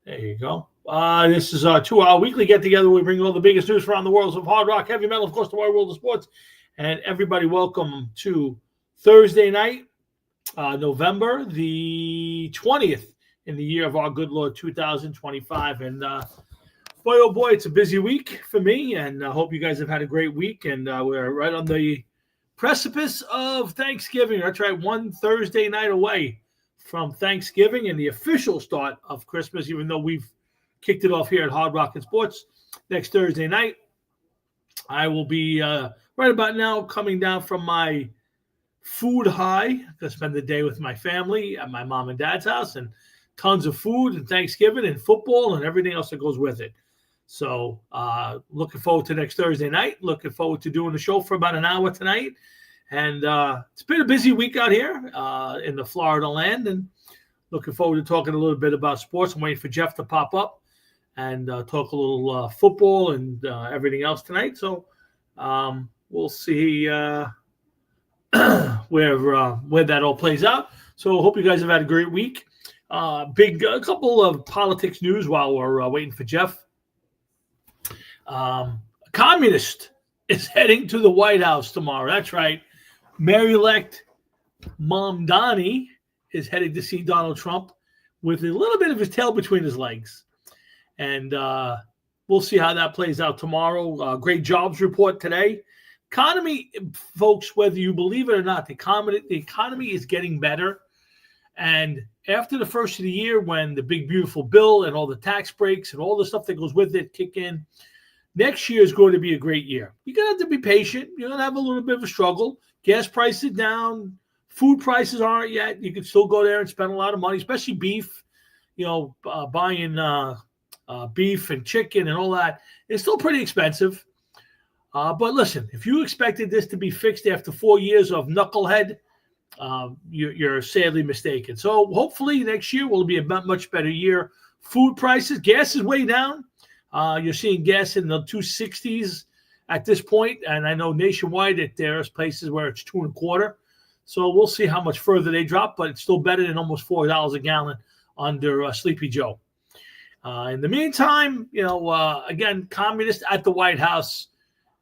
There you go. This is our 2-hour weekly get together. We bring you all the biggest news from around the world of hard rock, heavy metal, of course, the wide world of sports. And everybody, welcome to Thursday night, November the 20th in the year of our good Lord 2025. And boy, oh boy, it's a busy week for me. And I hope you guys have had a great week. And we're right on the precipice of Thanksgiving. That's right, one Thursday night away from Thanksgiving and the official start of Christmas, even though we've kicked it off here at Hard Rock and Sports next Thursday night. I will be right about now coming down from my food high. I'm going to spend the day with my family at my mom and dad's house, and tons of food and Thanksgiving and football and everything else that goes with it. So looking forward to next Thursday night. Looking forward to doing the show for about an hour tonight. And it's been a busy week out here in the Florida land, and looking forward to talking a little bit about sports. I'm waiting for Jeff to pop up and talk a little football and everything else tonight. So we'll see where that all plays out. So hope you guys have had a great week. A couple of politics news while we're waiting for Jeff. A communist is heading to the White House tomorrow. That's right. Mayor-elect Mamdani is heading to see Donald Trump with a little bit of his tail between his legs. And we'll see how that plays out tomorrow. Great jobs report today. Economy, folks, whether you believe it or not, the economy is getting better. And after the first of the year, when the big, beautiful bill and all the tax breaks and all the stuff that goes with it kick in, next year is going to be a great year. You're going to have to be patient. You're going to have a little bit of a struggle. Gas prices down. Food prices aren't yet. You can still go there and spend a lot of money, especially beef. Buying beef and chicken and all that. It's still pretty expensive. But listen, if you expected this to be fixed after 4 years of knucklehead, you're sadly mistaken. So hopefully next year will be a much better year. Food prices, gas is way down. You're seeing gas in the 260s at this point, and I know nationwide that there's places where it's $2.25. So we'll see how much further they drop, but it's still better than almost $4 a gallon under Sleepy Joe. In the meantime, again, communist at the White House,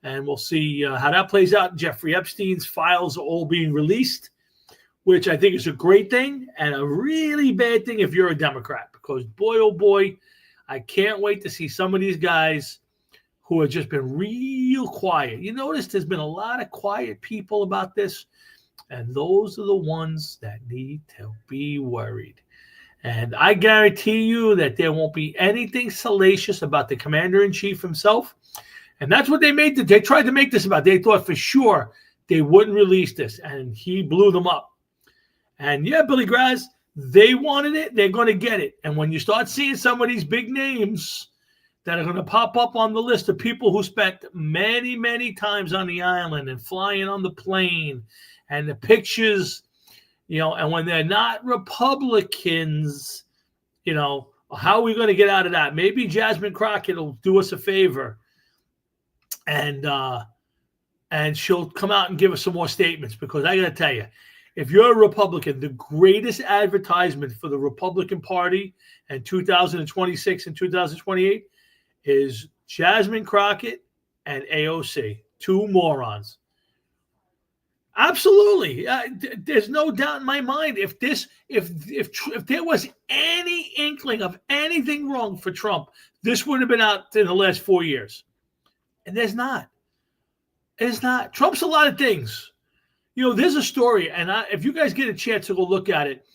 and we'll see how that plays out. Jeffrey Epstein's files are all being released, which I think is a great thing and a really bad thing if you're a Democrat, because boy, oh boy, I can't wait to see some of these guys who have just been real quiet. You notice there's been a lot of quiet people about this, and those are the ones that need to be worried. And I guarantee you that there won't be anything salacious about the commander-in-chief himself. And that's what they tried to make this about. They thought for sure they wouldn't release this, and he blew them up. And yeah, Billy Graz, they wanted it, they're going to get it. And when you start seeing some of these big names that are going to pop up on the list of people who spent many, many times on the island and flying on the plane, and the pictures, and when they're not Republicans, how are we going to get out of that? Maybe Jasmine Crockett will do us a favor, and she'll come out and give us some more statements, because I got to tell you, if you're a Republican, the greatest advertisement for the Republican Party in 2026 and 2028 is Jasmine Crockett and AOC, two morons. Absolutely. There's no doubt in my mind. If there was any inkling of anything wrong for Trump, this would have been out in the last 4 years. And there's not. It's not. Trump's a lot of things. There's a story, and if you guys get a chance to go look at it,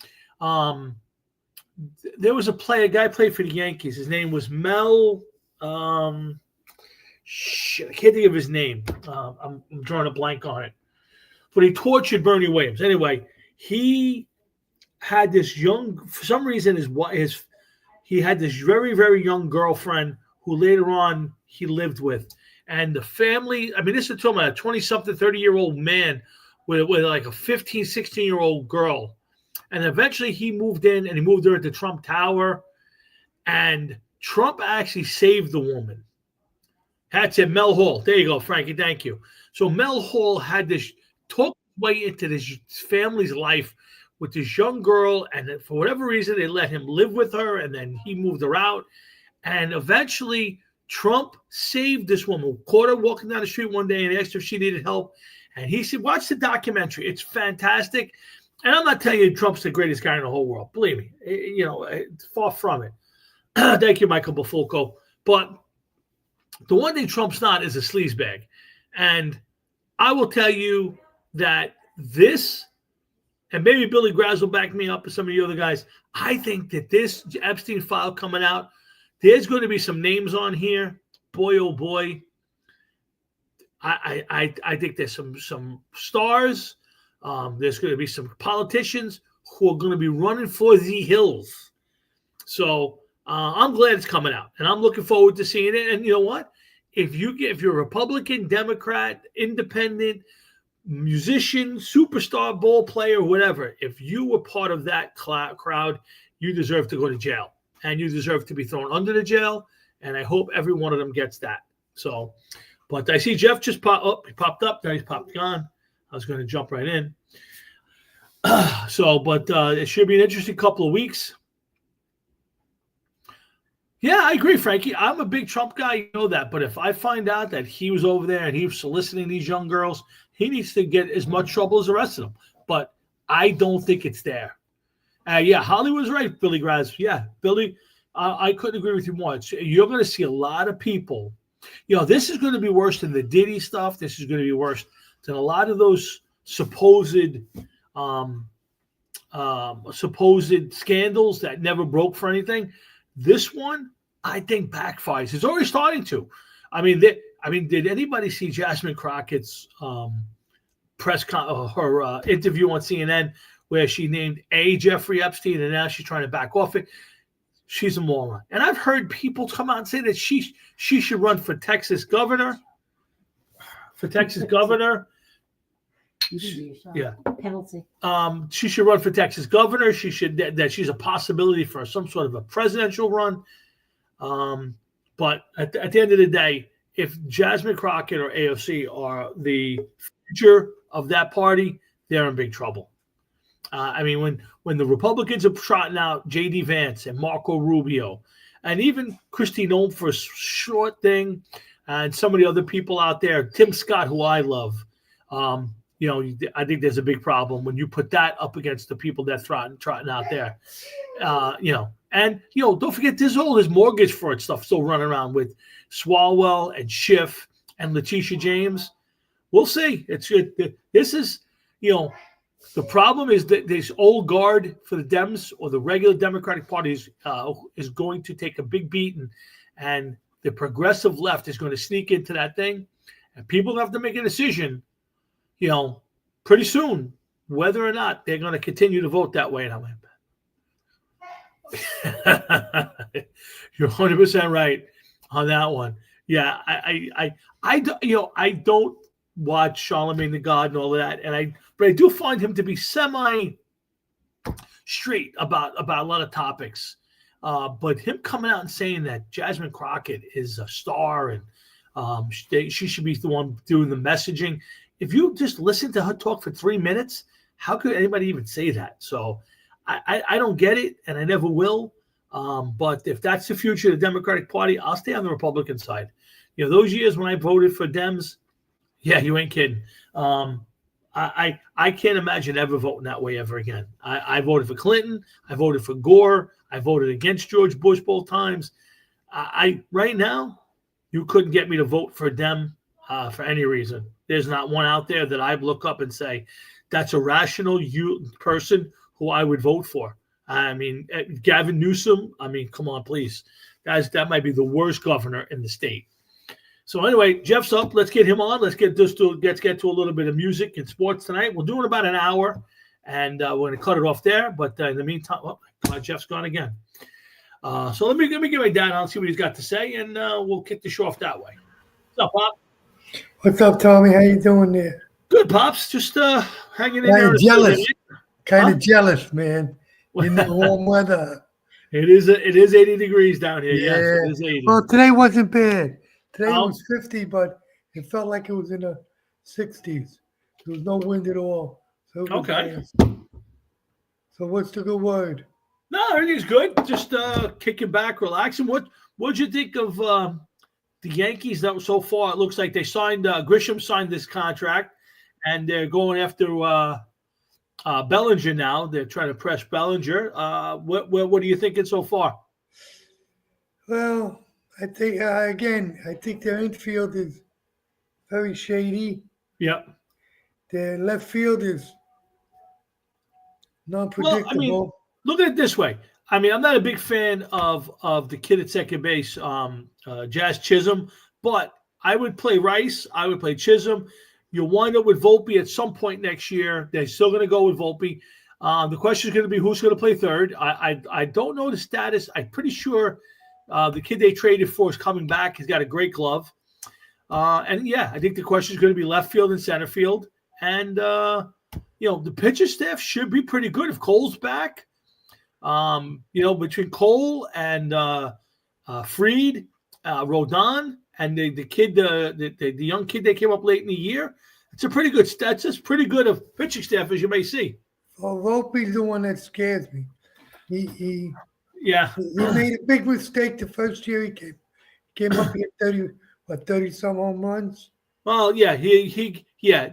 there was a guy played for the Yankees. His name was Mel. I can't think of his name. I'm drawing a blank on it. But he tortured Bernie Williams. Anyway, he had this for some reason, he had this very, very young girlfriend who later on he lived with. And the family, this is a 20-something, 30-year-old man with like a 15, 16-year-old girl. And eventually he moved in, and he moved her into Trump Tower. And Trump actually saved the woman. That's it, Mel Hall. There you go, Frankie. Thank you. So Mel Hall had this talk way into this family's life with this young girl, and for whatever reason, they let him live with her, and then he moved her out. And eventually, Trump saved this woman, caught her walking down the street one day and asked if she needed help. And he said, watch the documentary. It's fantastic. And I'm not telling you Trump's the greatest guy in the whole world. Believe me, it's far from it. Thank you, Michael Bafulco. But the one thing Trump's not is a sleazebag. And I will tell you that this, and maybe Billy Graz will back me up and some of the other guys, I think that this Epstein file coming out, there's going to be some names on here. Boy, oh boy. I think there's some stars. There's going to be some politicians who are going to be running for the hills. So I'm glad it's coming out, and I'm looking forward to seeing it. And you know what? If you're a Republican, Democrat, independent, musician, superstar, ball player, whatever, if you were part of that crowd, you deserve to go to jail, and you deserve to be thrown under the jail. And I hope every one of them gets that. So, but I see Jeff just popped up. He popped up. Now he's popped on. I was going to jump right in. But it should be an interesting couple of weeks. Yeah, I agree, Frankie. I'm a big Trump guy, you know that. But if I find out that he was over there and he was soliciting these young girls, he needs to get as much trouble as the rest of them. But I don't think it's there. Yeah, Hollywood's right, Billy Graz. Yeah, Billy, I couldn't agree with you more. You're going to see a lot of people. This is going to be worse than the Diddy stuff. This is going to be worse than a lot of those supposed scandals that never broke for anything. This one, I think, backfires. It's already starting to. I mean, did anybody see Jasmine Crockett's her interview on CNN where she named Jeffrey Epstein, and now she's trying to back off it? She's a moron. And I've heard people come out and say that she should run for Texas governor. Yeah. Penalty. She should run for Texas governor. That she's a possibility for some sort of a presidential run. But at the end of the day, if Jasmine Crockett or AOC are the future of that party, they're in big trouble. When the Republicans are trotting out J.D. Vance and Marco Rubio, and even Kristi Noem for a short thing, and some of the other people out there, Tim Scott, who I love, I think there's a big problem when you put that up against the people that trotting out there. And don't forget, there's all this mortgage fraud stuff still running around with Swalwell and Schiff and Letitia James. We'll see. This is, the problem is that this old guard for the Dems or the regular Democratic Party is going to take a big beating, and the progressive left is going to sneak into that thing, and people have to make a decision, pretty soon, whether or not they're going to continue to vote that way. And I'm like, you're 100% right on that one. Yeah, I don't watch Charlemagne the God and all of that, but I do find him to be semi straight about a lot of topics. But him coming out and saying that Jasmine Crockett is a star and she should be the one doing the messaging. If you just listen to her talk for 3 minutes, how could anybody even say that? So I don't get it, and I never will. But if that's the future of the Democratic Party, I'll stay on the Republican side. Those years when I voted for Dems, yeah, you ain't kidding. I can't imagine ever voting that way ever again. I voted for Clinton. I voted for Gore. I voted against George Bush both times. Right now, you couldn't get me to vote for Dem for any reason. There's not one out there that I look up and say, that's a rational person who I would vote for. Gavin Newsom, come on, please. Guys, that might be the worst governor in the state. So anyway, Jeff's up. Let's get him on. Let's get to a little bit of music and sports tonight. We're doing about an hour, and we're going to cut it off there. But in the meantime, Jeff's gone again. So let me get my dad on, see what he's got to say, and we'll kick the show off that way. What's up, Pop? What's up, Tommy? How you doing there? Good, Pops. Just hanging in there. Kind of jealous, man. In the warm weather. It is 80 degrees down here. Yeah. Yes, it is 80. Well, today wasn't bad. Today it was 50, but it felt like it was in the 60s. There was no wind at all. So okay. So what's the good word? No, everything's good. Just kicking back, relaxing. What'd you think of the Yankees? That so far, it looks like they signed Grisham signed this contract, and they're going after Bellinger now. They're trying to press Bellinger. What are you thinking so far? Well, I think I think their infield is very shady. Yeah. Their left field is non-predictable. Well, I mean, look at it this way. I mean, I'm not a big fan of the kid at second base, Jazz Chisholm, but I would play Rice. I would play Chisholm. You'll wind up with Volpe at some point next year. They're still going to go with Volpe. The question is going to be who's going to play third. I don't know the status. I'm pretty sure the kid they traded for is coming back. He's got a great glove. And, yeah, I think the question is going to be left field and center field. And, the pitcher staff should be pretty good if Cole's back. Between Cole and Fried, Rodon, and the kid, the young kid that came up late in the year, it's a pretty good. That's as pretty good of pitching staff as you may see. Well, Volpe's the one that scares me. He made a big mistake the first year he came up here 30 some home runs. Well, yeah,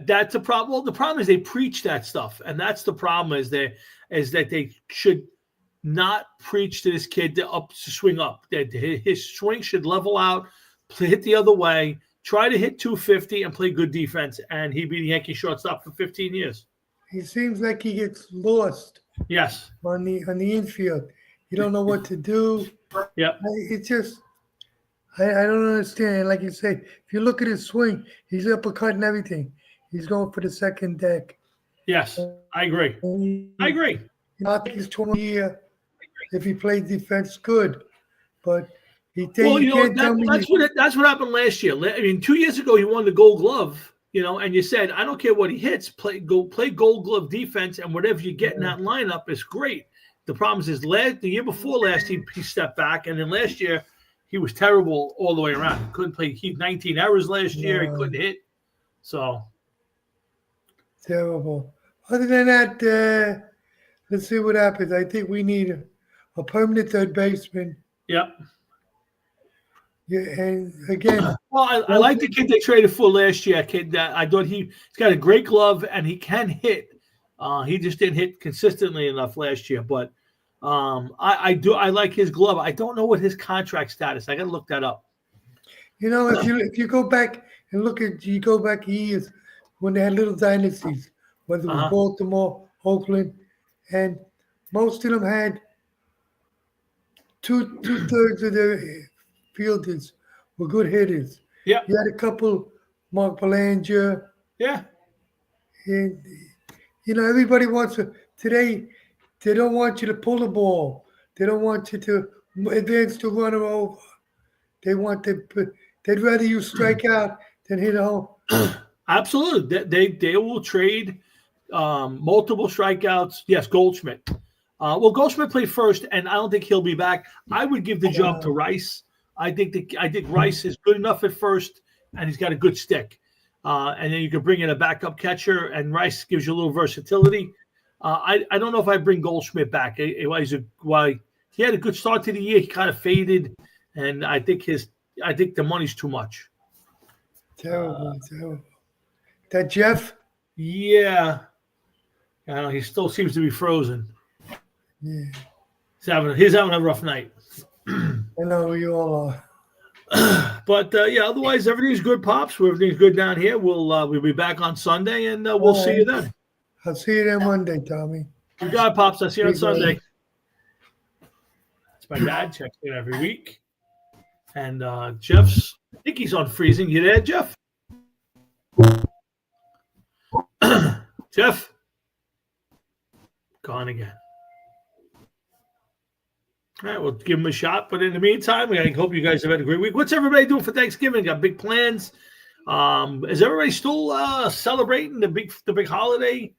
that's a problem. Well, the problem is they preach that stuff, and that's the problem is that they should not preach to this kid to swing up. That his swing should level out, hit the other way, try to hit 250 and play good defense. And he'd be the Yankee shortstop for 15 years. He seems like he gets lost. Yes. On the infield, you don't know what to do. Yeah. It's just I don't understand. Like you say, if you look at his swing, he's uppercutting everything. He's going for the second deck. Yes, I agree. I agree. I think he's 20 year. If he plays defense, good. But that's what happened last year. I mean, 2 years ago he won the Gold Glove. And you said, I don't care what he hits, play Gold Glove defense, and whatever you get in that lineup is great. The problem is the year before last he stepped back, and then last year he was terrible all the way around. He couldn't play. He had 19 errors last year. He couldn't hit. So terrible. Other than that, let's see what happens. I think we need a permanent third baseman. Yep. Yeah, and again, well, I like the kid they traded for last year. Kid that I thought he's got a great glove and he can hit. He just didn't hit consistently enough last year, but I like his glove. I don't know what his contract status. I got to look that up. If you go back and look at years when they had little dynasties, whether it was Baltimore, Oakland, and most of them had two-thirds of their fielders were good hitters. Yeah. You had a couple, Mark Belanger. Yeah. And, everybody wants to, today, they don't want you to pull the ball. They don't want you to advance the runner over. They'd rather you strike out than hit a home. Absolutely. They will trade multiple strikeouts. Yes, Goldschmidt. Goldschmidt played first, and I don't think he'll be back. I would give the job to Rice. I think Rice is good enough at first, and he's got a good stick. And then you can bring in a backup catcher, and Rice gives you a little versatility. I don't know if I bring Goldschmidt back. He had a good start to the year. He kind of faded, and I think the money's too much. Terrible. That Jeff? Yeah. I don't know, he still seems to be frozen. Yeah. He's having a rough night. I know you all are. But otherwise everything's good, Pops. Everything's good down here. We'll be back on Sunday, and we'll see you then. I'll see you there Monday, Tommy. You got it, Pops. I'll see you on Sunday. It's my dad checks in every week. And Jeff's, I think he's on freezing. You there, Jeff? Jeff? Gone again. All right, we'll give him a shot. But in the meantime, I hope you guys have had a great week. What's everybody doing for Thanksgiving? Got big plans? Is everybody still celebrating the big holiday?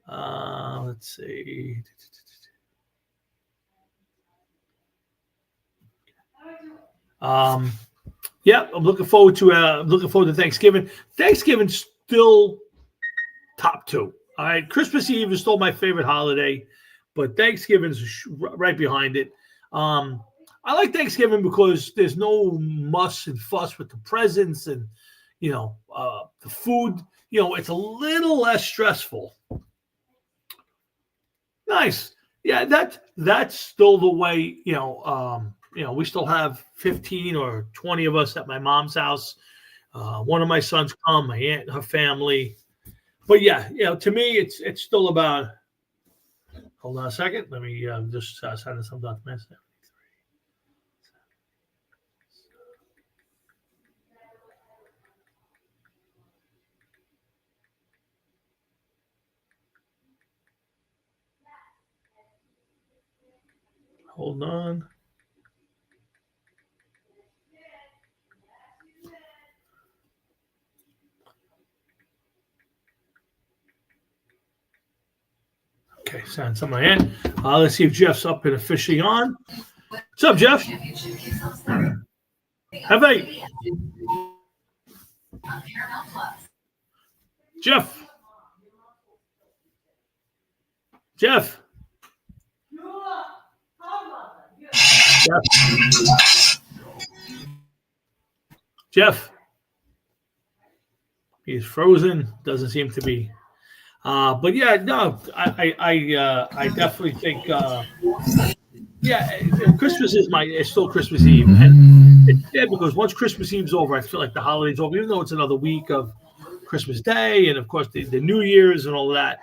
Let's see. I'm looking forward to Thanksgiving. Thanksgiving's still top two. All right, Christmas Eve is still my favorite holiday, but Thanksgiving's right behind it. I like Thanksgiving because there's no muss and fuss with the presents and, the food. It's a little less stressful. Nice. Yeah, that's still the way, we still have 15 or 20 of us at my mom's house. One of my sons come, my aunt and her family. But yeah, to me, it's still about, hold on a second. Let me just send some documents. Hold on. Okay, send some of my end. Let's see if Jeff's up and officially on. What's up, Jeff? Have a Jeff. Jeff. Jeff. He's frozen. Doesn't seem to be. But yeah, no, I definitely think Christmas it's still Christmas Eve, and it's dead because once Christmas Eve's over, I feel like the holiday's over, even though it's another week of Christmas Day and of course the New Year's and all of that.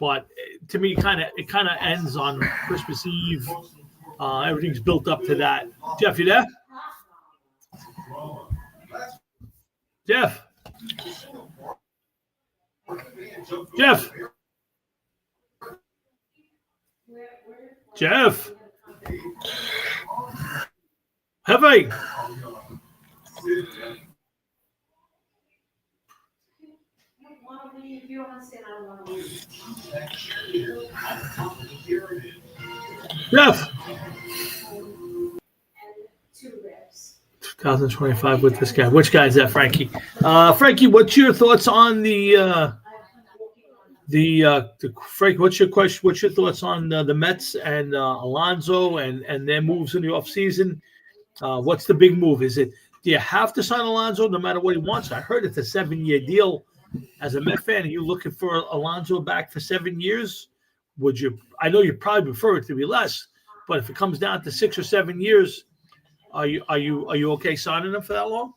But to me, it kind of ends on Christmas Eve. Everything's built up to that. Jeff, you there? Jeff. Jeff. Jeff. Have I? Jeff. 2025 with this guy. Which guy is that, Frankie? Frankie, what's your thoughts on Frank? What's your question? What's your thoughts on the Mets and Alonso and their moves in the offseason? What's the big move? Do you have to sign Alonso no matter what he wants? I heard it's a 7-year deal. As a Met fan, are you looking for Alonso back for 7 years? Would you? I know you probably prefer it to be less, but if it comes down to 6 or 7 years, are you okay signing him for that long?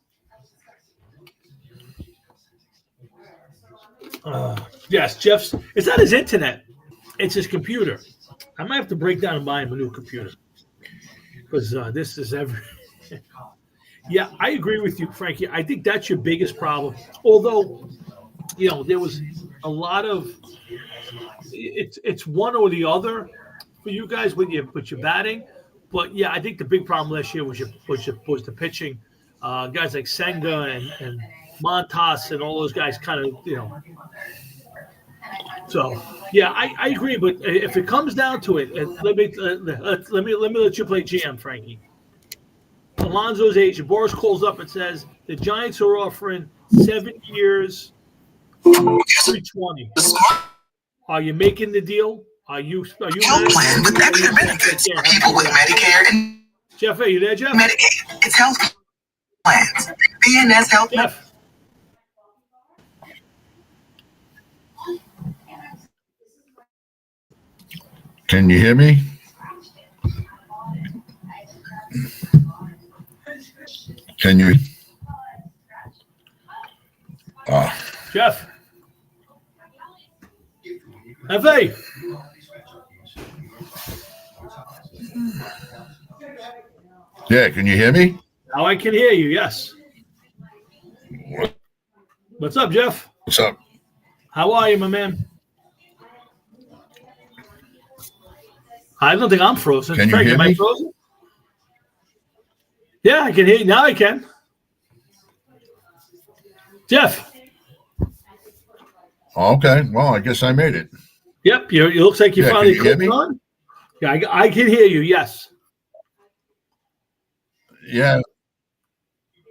Yes, Jeff's. It's not his internet; it's his computer. I might have to break down and buy him a new computer because this is every. Yeah, I agree with you, Frankie. I think that's your biggest problem. Although, there was a lot of. It's one or the other for you guys with your batting. But yeah, I think the big problem last year was the pitching. Guys like Senga and Montas and all those guys kind of, So yeah, I agree. But if it comes down to it, let me let you play GM, Frankie. Alonso's agent Boris calls up and says the Giants are offering 7 years, $320. Are you making the deal? Are you health plan with extra benefits for people with Medicare and Jeff, are you there, Jeff? Medicaid. It's health plans. BNS Health. Jeff. Can you hear me? Can you? Jeff. F.A. Yeah, can you hear me? Now I can hear you, yes. What's up, Jeff? What's up? How are you, my man? I don't think I'm frozen. Can you Frank, hear am I me? frozen? Yeah, I can hear you. Now I can. Jeff. Okay, well, I guess I made it. Yep, it looks like you Yeah, finally can you hear clicked me? on. Yeah, I can hear you, yes. Yeah.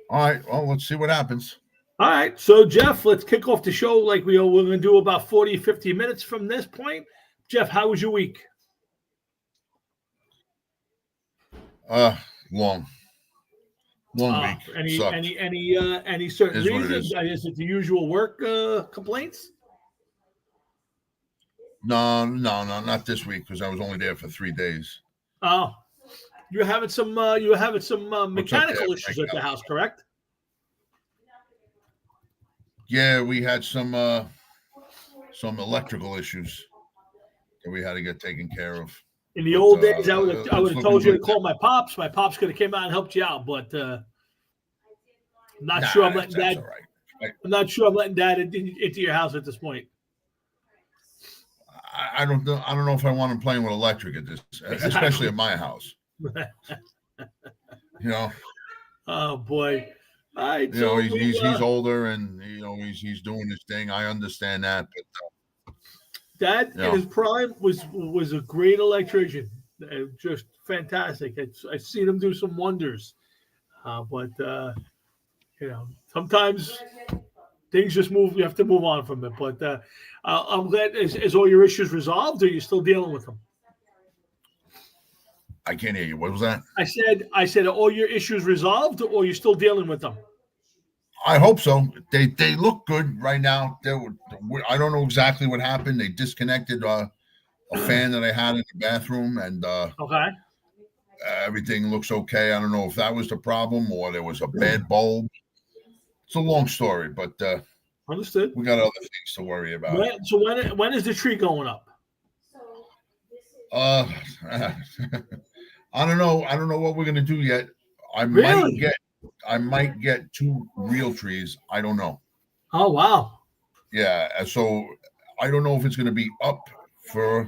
All right, well, let's see what happens. All right, so Jeff, let's kick off the show like we're going to do about 40, 50 minutes from this point. Jeff, how was your week? Long week. Sucked. Any certain Is what it reasons? Is it the usual work complaints? No, not this week because I was only there for 3 days. Oh, you're having some mechanical issues at the house, correct? Yeah, we had some electrical issues that we had to get taken care of. In the old days, I would it's have looking told you to good call my pops. My pops could have came out and helped you out, but I'm not sure I'm letting that's Dad. all right. I'm not sure I'm letting Dad into your house at this point. I don't know. I don't know if I want him playing with electric at this, especially at my house. You know. Oh boy. All right, you know, he's older and he's doing his thing. I understand that, but Dad in his prime was a great electrician, just fantastic. I've seen him do some wonders, but sometimes things just move. You have to move on from it. But I'm glad. Is all your issues resolved, or are you still dealing with them? I can't hear you. What was that? I said, are all your issues resolved, or are you still dealing with them? I hope so. They look good right now. I don't know exactly what happened. They disconnected a fan that I had in the bathroom, and okay, everything looks okay. I don't know if that was the problem or there was a bad bulb. It's a long story, but understood. We got other things to worry about. When is the tree going up? I don't know. I don't know what we're gonna do yet. I might get 2 real trees. I don't know. Oh wow. Yeah. So I don't know if it's gonna be up for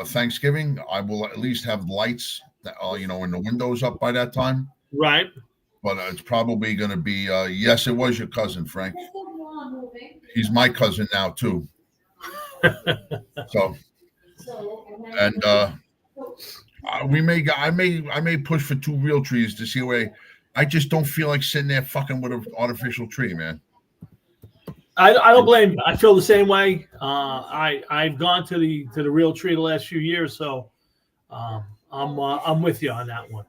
Thanksgiving. I will at least have lights that in the windows up by that time. Right. But it's probably gonna be yes, it was your cousin, Frank. He's my cousin now too. So and I may push for 2 real trees to see where I just don't feel like sitting there fucking with an artificial tree, man. I don't blame you. I feel the same way. I've gone to the real tree the last few years, so I'm with you on that one.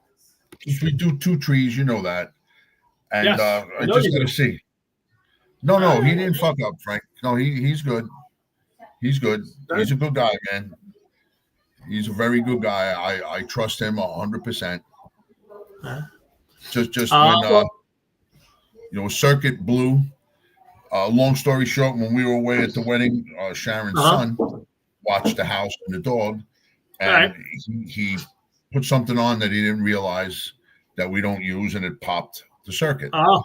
If we do 2 trees, you know that, and yes, I just gotta see. No, he didn't fuck up, Frank. No, he's good. He's good. He's a good guy, man. He's a very good guy. I trust him 100%. Just when circuit blew. Long story short, when we were away at the wedding, Sharon's son watched the house and the dog, and he put something on that he didn't realize that we don't use, and it popped the circuit. Oh,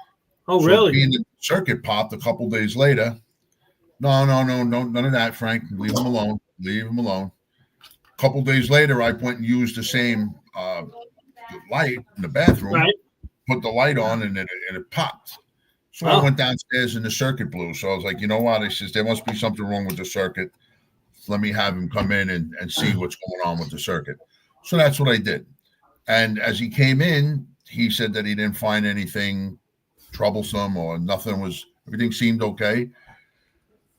so really? Being the circuit popped a couple days later. No, none of that, Frank. Leave him alone. Leave him alone. A couple days later, I went and used the same light in the bathroom, put the light on, and it popped. So I went downstairs and the circuit blew. So I was like, you know what? I says, there must be something wrong with the circuit. Let me have him come in and see what's going on with the circuit. So that's what I did. And as he came in, he said that he didn't find anything troublesome or everything seemed okay.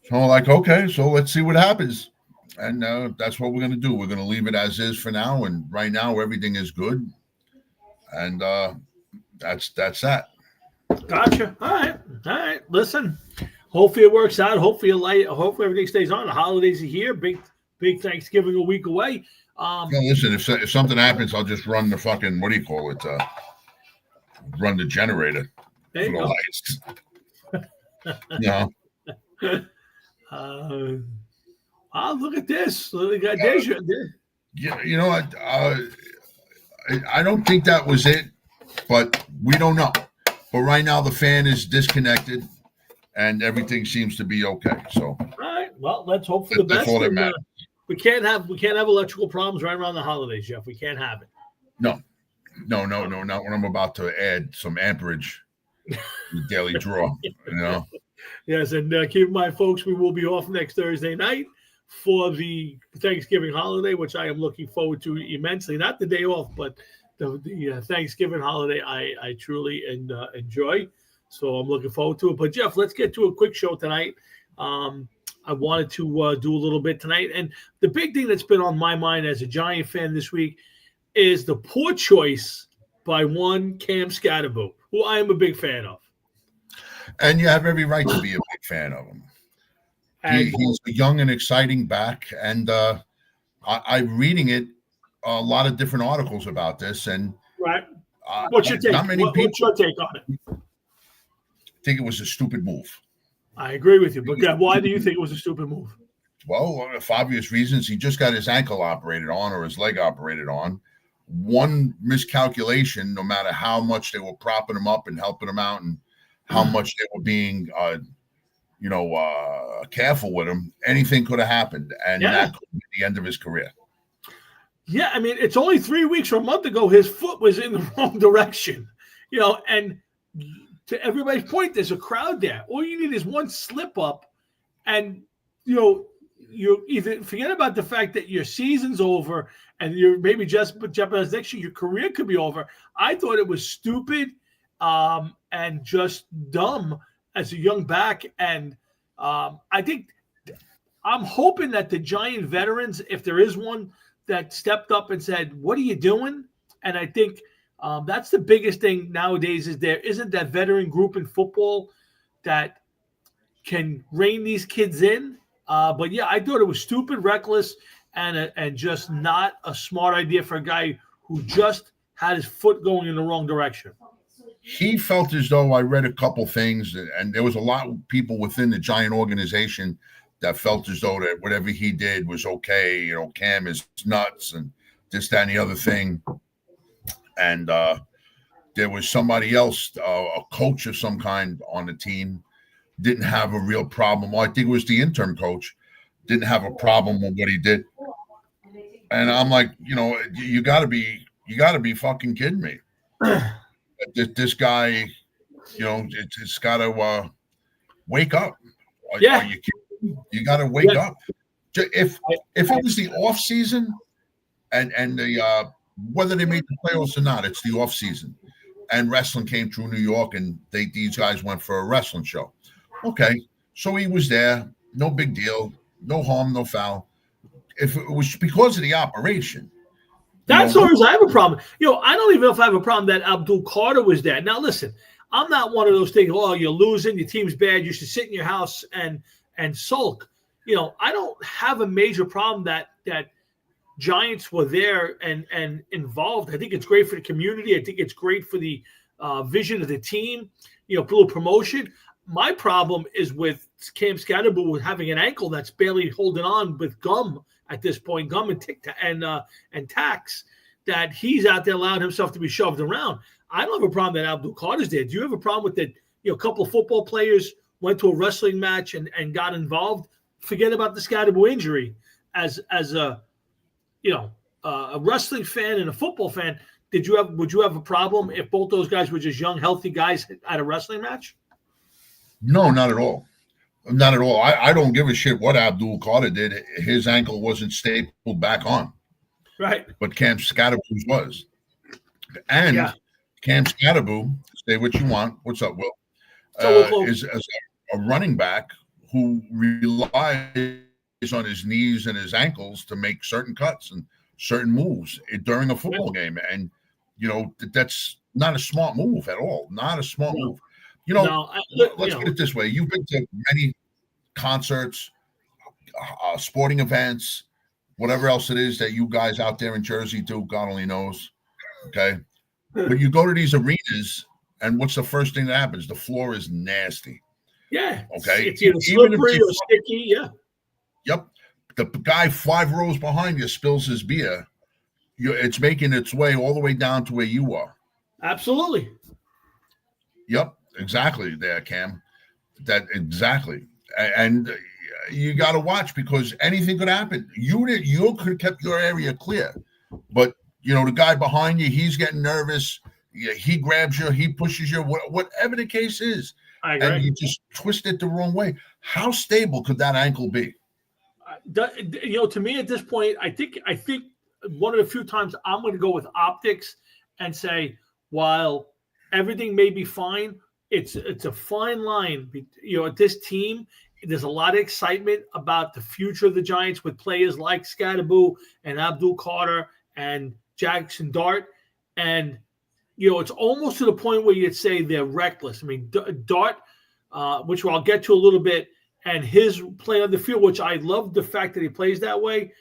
So I'm like, okay, so let's see what happens. And that's what we're going to do. We're going to leave it as is for now. And right now, everything is good. And that's that. Gotcha. All right. Listen, hopefully it works out. Hopefully everything stays on. The holidays are here. Big Thanksgiving a week away. Listen, if something happens, I'll just run the fucking, what do you call it? Run the generator. There you go. Lights. No. Look at this. Yeah, you know what? I don't think that was it, but we don't know. But right now the fan is disconnected, and everything seems to be okay. So, all right. Well, let's hope for the best. All that matters. We can't have electrical problems right around the holidays, Jeff. We can't have it. No, not when I'm about to add some amperage to daily draw. Yes, and keep in mind, folks, we will be off next Thursday night for the Thanksgiving holiday, which I am looking forward to immensely. Not the day off, but the Thanksgiving holiday I truly enjoy. So I'm looking forward to it. But, Jeff, let's get to a quick show tonight. I wanted to do a little bit tonight. And the big thing that's been on my mind as a Giant fan this week, is the poor choice by one Cam Scatterbo, who I am a big fan of. And you have every right to be a big fan of him. He's a young and exciting back, and I'm reading a lot of different articles about this. And right, what's your take? Not many people. What's your take on it? Think it was a stupid move. I agree with you, but why do you think it was a stupid move? Well, for obvious reasons. He just got his ankle operated on or his leg operated on. One miscalculation, no matter how much they were propping him up and helping him out and how much they were being, careful with him, anything could have happened. And that could be the end of his career. Yeah, I mean, it's only 3 weeks or a month ago, his foot was in the wrong direction, and to everybody's point, there's a crowd there. All you need is one slip up, and you either forget about the fact that your season's over and you're maybe just jeopardize next year, your career could be over. I thought it was stupid and just dumb as a young back. And I think I'm hoping that the Giant veterans, if there is one, that stepped up and said, "What are you doing?" And I think that's the biggest thing nowadays is there isn't that veteran group in football that can rein these kids in. But yeah, I thought it was stupid, reckless, and just not a smart idea for a guy who just had his foot going in the wrong direction. He felt as though I read a couple things, and there was a lot of people within the Giant organization that felt as though that whatever he did was okay. Cam is nuts and this, that, and the other thing. And there was somebody else, a coach of some kind on the team, didn't have a real problem. Well, I think it was the interim coach, didn't have a problem with what he did. And I'm like, you gotta be fucking kidding me. This guy, it's gotta wake up. Yeah. You gotta wake up. If it was the off season and the whether they made the playoffs or not, it's the off season, and wrestling came through New York, and these guys went for a wrestling show. Okay, so he was there, no big deal, no harm, no foul. If it was because of the operation, that's always I have a problem. I don't even know if I have a problem that Abdul Carter was there. Now, listen, I'm not one of those things. Oh, you're losing, your team's bad, you should sit in your house and sulk. I don't have a major problem that Giants were there and involved. I think it's great for the community. I think it's great for the vision of the team. A little promotion. My problem is with Cam Scatterbo with having an ankle that's barely holding on with gum at this point, gum and tacks, that he's out there allowing himself to be shoved around. I don't have a problem that Abdul Carter's there. Do you have a problem with that? A couple of football players went to a wrestling match and got involved. Forget about the Scatterbo injury. As a wrestling fan and a football fan, would you have a problem if both those guys were just young, healthy guys at a wrestling match? No, not at all. Not at all. I don't give a shit what Abdul Carter did. His ankle wasn't stapled back on. Right. But Cam Scatterbo's was. And Cam Scatterbo, say what you want. What's up, Will? Is as a running back who relies on his knees and his ankles to make certain cuts and certain moves during a football game. And, that's not a smart move at all. Not a smart move. Let's get it this way. You've been to many concerts, sporting events, whatever else it is that you guys out there in Jersey do, God only knows. Okay. But you go to these arenas, and what's the first thing that happens? The floor is nasty. Yeah. Okay. It's either slippery or sticky. Yeah. Yep. The guy 5 rows behind you spills his beer. It's making its way all the way down to where you are. Absolutely. Yep. Exactly there, Cam. Exactly. And you got to watch because anything could happen. You could have kept your area clear. But, the guy behind you, he's getting nervous. He grabs you. He pushes you. Whatever the case is. I agree. And you just twist it the wrong way. How stable could that ankle be? To me at this point, I think one of the few times I'm going to go with optics and say, while everything may be fine, it's a fine line. At this team, there's a lot of excitement about the future of the Giants with players like Scatterbo and Abdul Carter and Jackson Dart, and it's almost to the point where you'd say they're reckless. I mean, Dart, which I'll get to a little bit, and his play on the field, which I love the fact that he plays that way.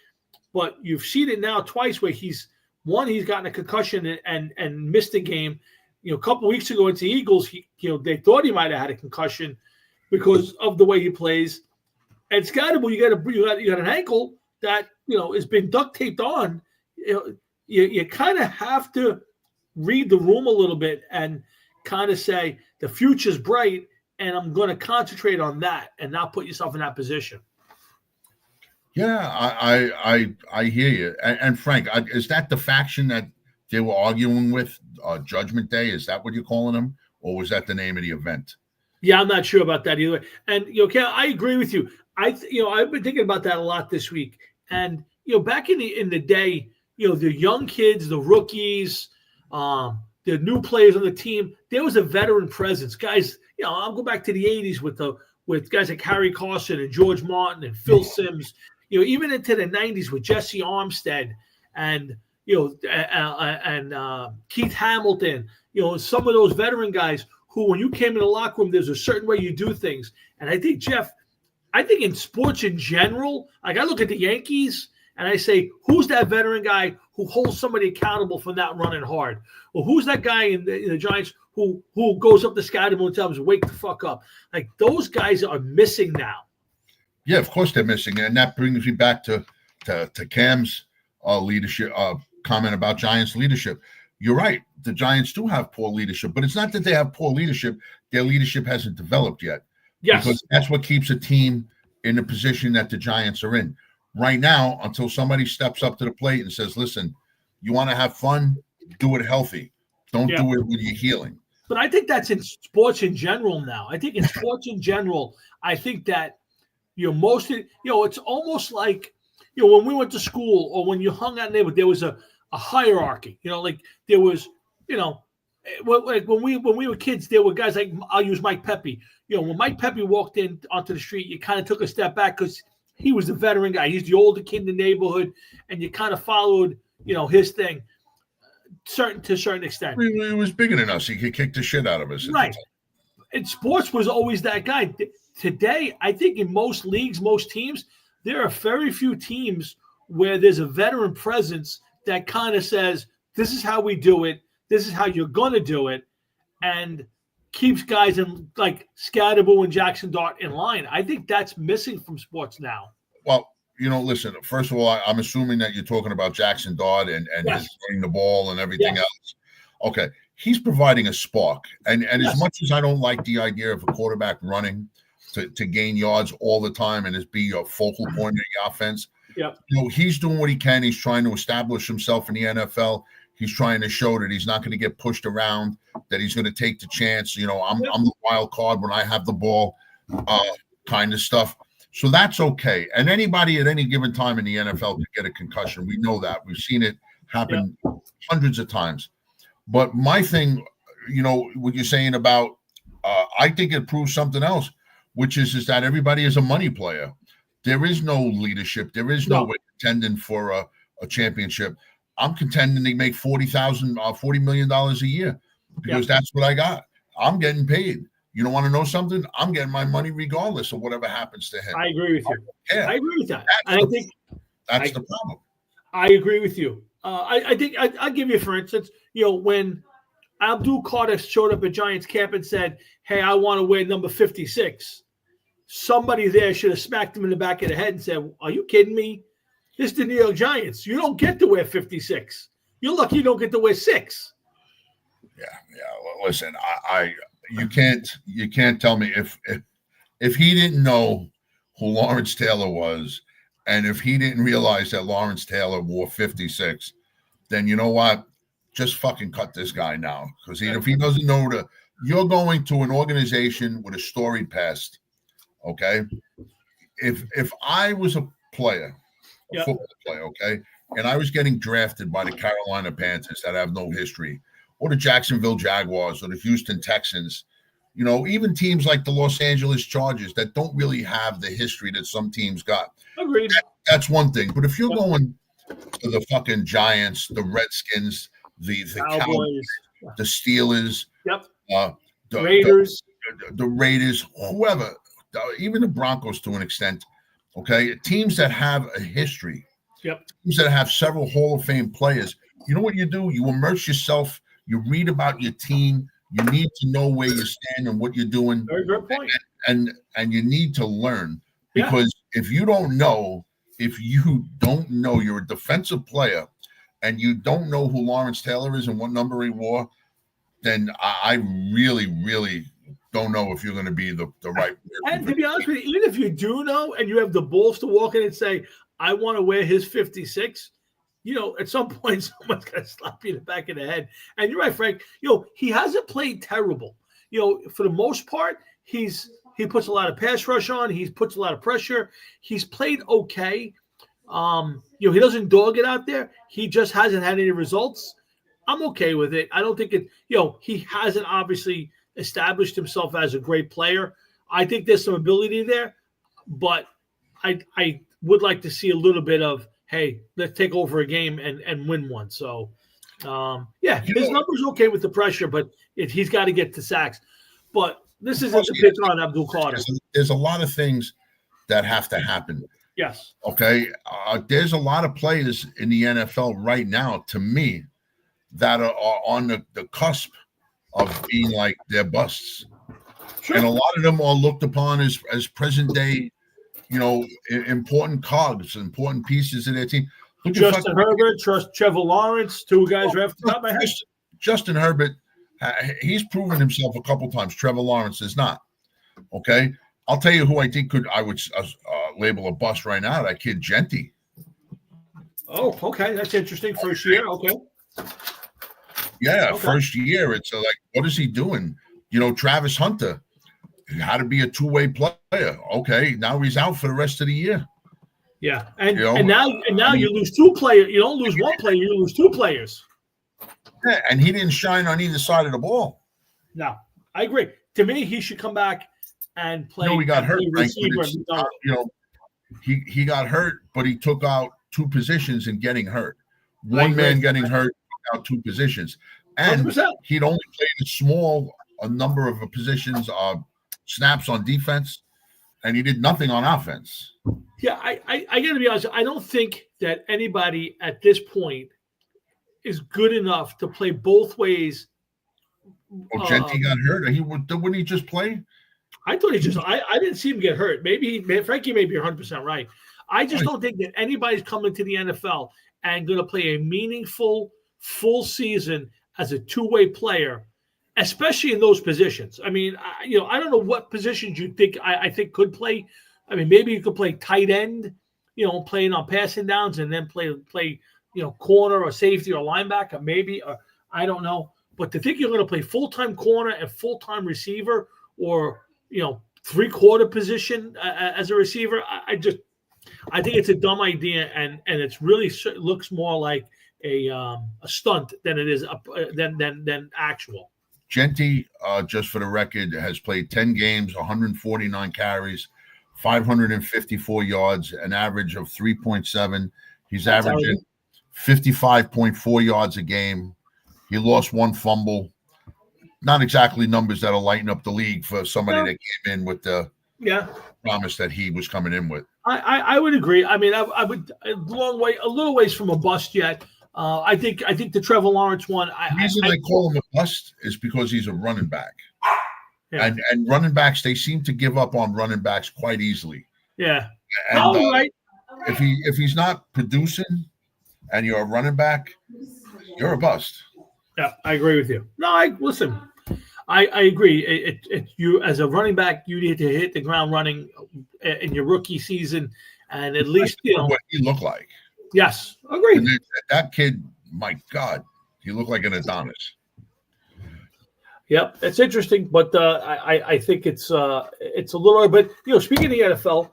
But you've seen it now twice where he's gotten a concussion and missed a game. A couple weeks ago against the Eagles, they thought he might have had a concussion because of the way he plays. And Scotty, you got an ankle that has been duct taped on. You kind of have to read the room a little bit and kind of say the future's bright, and I'm going to concentrate on that and not put yourself in that position. Yeah, I hear you. And Frank, is that the faction that they were arguing with Judgment Day? Is that what you're calling them, or was that the name of the event? Yeah, I'm not sure about that either. And Ken, I agree with you. I've been thinking about that a lot this week. And back in the day, the young kids, the rookies, the new players on the team, there was a veteran presence. Guys, I'll go back to the 80s with guys like Harry Carson and George Martin and Phil Simms. Even into the 90s with Jesse Armstead and Keith Hamilton. Some of those veteran guys who, when you came in the locker room, there's a certain way you do things. And I think, Jeff, in sports in general, like I look at the Yankees and I say, who's that veteran guy who holds somebody accountable for not running hard? Or who's that guy in the Giants who goes up to Scotty and tells him, wake the fuck up? Like, those guys are missing now. Yeah, of course they're missing. And that brings me back to Cam's leadership comment about Giants leadership. You're right. The Giants do have poor leadership, but it's not that they have poor leadership. Their leadership hasn't developed yet. Yes. Because that's what keeps a team in the position that the Giants are in. Right now, until somebody steps up to the plate and says, listen, you want to have fun, do it healthy. Don't do it when you're healing. But I think that's in sports in general now. I think in sports in general, I think that mostly, it's almost like, when we went to school or when you hung out in neighborhood, there was a hierarchy, like there was, like when we were kids, there were guys like, I'll use Mike Pepe. When Mike Pepe walked in onto the street, you kind of took a step back because he was the veteran guy. He's the older kid in the neighborhood, and you kind of followed, his thing to a certain extent. He was bigger than us. He could kick the shit out of us. Right. And sports was always that guy. Today, I think in most leagues, most teams, there are very few teams where there's a veteran presence that kind of says, this is how we do it. This is how you're going to do it. And keeps guys in like Scatterbo and Jackson Dart in line. I think that's missing from sports now. Well, listen, first of all, I'm assuming that you're talking about Jackson Dart and Yes. his running the ball and everything Yes. else. Okay. He's providing a spark. And Yes. as much as I don't like the idea of a quarterback running to gain yards all the time and be a focal point of the offense, Yep. he's doing what he can. He's trying to establish himself in the NFL. He's trying to show that he's not going to get pushed around, that he's going to take the chance. I'm the wild card when I have the ball, kind of stuff. So that's okay. And anybody at any given time in the NFL could get a concussion. We know that. We've seen it happen hundreds of times. But my thing, what you're saying about, I think it proves something else, which is that everybody is a money player. There is no leadership. There is no way contending for a championship. I'm contending to make $40 million a year because that's what I got. I'm getting paid. You don't want to know something? I'm getting my money regardless of whatever happens to him. I agree with you. Yeah. I agree with that. That's the problem. I agree with you. I think I'll give you, for instance, when Abdul Carter showed up at Giants camp and said, hey, I want to wear number 56. Somebody there should have smacked him in the back of the head and said, are you kidding me? This is the New York Giants. You don't get to wear 56. You're lucky you don't get to wear 6. Yeah. Well, listen, you can't tell me if he didn't know who Lawrence Taylor was, and if he didn't realize that Lawrence Taylor wore 56, then you know what? Just fucking cut this guy now. Because if he doesn't know you're going to an organization with a storied past. Okay. If I was a player, football player, okay, and I was getting drafted by the Carolina Panthers that have no history, or the Jacksonville Jaguars, or the Houston Texans, even teams like the Los Angeles Chargers that don't really have the history that some teams got. Agreed. That's one thing. But if you're going to the fucking Giants, the Redskins, the Cowboys, Cowboys. the Steelers, Yep. the Raiders. the Raiders, whoever, even the Broncos to an extent. Okay, teams that have a history, Yep. teams that have several Hall of Fame players. You know what you do? You immerse yourself. You read about your team. You need to know where you stand and what you're doing. Very good point. And you need to learn, Yeah. because if you don't know, you're a defensive player and you don't know who Lawrence Taylor is and what number he wore, then I really, really don't know if you're going to be the right player. And to be honest with you, even if you do know and you have the balls to walk in and say, I want to wear his 56, at some point someone's going to slap you in the back of the head. And you're right, Frank. He hasn't played terrible. For the most part, he puts a lot of pass rush on. He puts a lot of pressure. He's played okay. He doesn't dog it out there. He just hasn't had any results. I'm okay with it. I don't think he hasn't obviously established himself as a great player. I think there's some ability there, but I would like to see a little bit of, hey, let's take over a game and win one. So, his number's okay with the pressure, but he's got to get to sacks. But this isn't the pitch on Abdul Carter. There's a lot of things that have to happen. Yes. Okay. There's a lot of players in the NFL right now, to me, that are on the cusp of being like their busts. Sure. And a lot of them are looked upon as present day, important cogs, important pieces of their team. Justin Herbert, Trevor Lawrence, two guys right off the top of my head. Justin Herbert, he's proven himself a couple times. Trevor Lawrence is not. Okay. I'll tell you who I think I would label a bust right now, that kid Genty. Oh, okay. That's interesting. First year. Okay. Yeah, okay. First year. It's like, what is he doing? Travis Hunter had to be a two-way player. Okay, now he's out for the rest of the year. Yeah, and now you lose two players. You don't lose one player. You lose two players. Yeah, and he didn't shine on either side of the ball. No, I agree. To me, he should come back and play. He got hurt. Right? He got hurt, but he took out two positions in getting hurt. One man getting hurt took out two positions, and 100%. He'd only played a number of positions, snaps on defense, and he did nothing on offense. Yeah, I got to be honest. I don't think that anybody at this point is good enough to play both ways. Well, Genty got hurt. Wouldn't he just play? I thought I didn't see him get hurt. Frankie may be 100% right. I just don't think that anybody's coming to the NFL and going to play a meaningful full season as a two-way player, especially in those positions. I mean, I don't know what positions you think I think could play. I mean, maybe you could play tight end, playing on passing downs, and then play corner or safety or linebacker, maybe, or I don't know. But to think you're going to play full-time corner and full-time receiver, or three-quarter position as a receiver, I think it's a dumb idea, and it's really looks more like a stunt than it is than actual. Genty, just for the record, has played 10 games, 149 carries, 554 yards, an average of 3.7. He's averaging 55.4 yards a game. He lost one fumble. Not exactly numbers that'll lighten up the league for somebody that came in with the promise that he was coming in with. I would agree. I mean, I would a little ways from a bust yet. I think the Trevor Lawrence one. The reason I call him a bust is because he's a running back, and running backs, they seem to give up on running backs quite easily. Yeah, and, right. If he's not producing, and you're a running back, you're a bust. Yeah, I agree with you. No, I agree. You as a running back, you need to hit the ground running in your rookie season, and at least what he looked like. Yes, agreed. That kid, my God, he looked like an Adonis. Yep, it's interesting, but I think it's a little. But speaking of the NFL,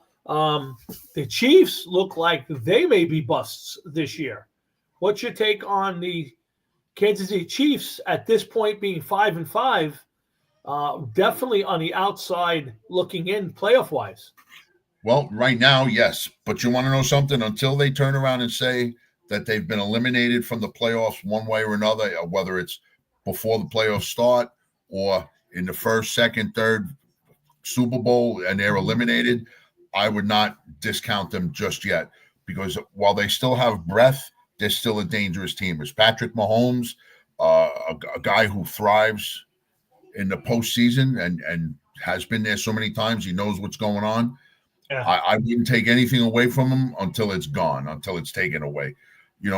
the Chiefs look like they may be busts this year. What's your take on the Kansas City Chiefs at this point being 5-5? Definitely on the outside looking in, playoff wise. Well, right now, yes. But you want to know something? Until they turn around and say that they've been eliminated from the playoffs one way or another, whether it's before the playoffs start or in the first, second, third Super Bowl and they're eliminated, I would not discount them just yet, because while they still have breath, they're still a dangerous team. It's Patrick Mahomes, a guy who thrives in the postseason and has been there so many times. He knows what's going on. Yeah. I wouldn't take anything away from him until it's gone, until it's taken away. They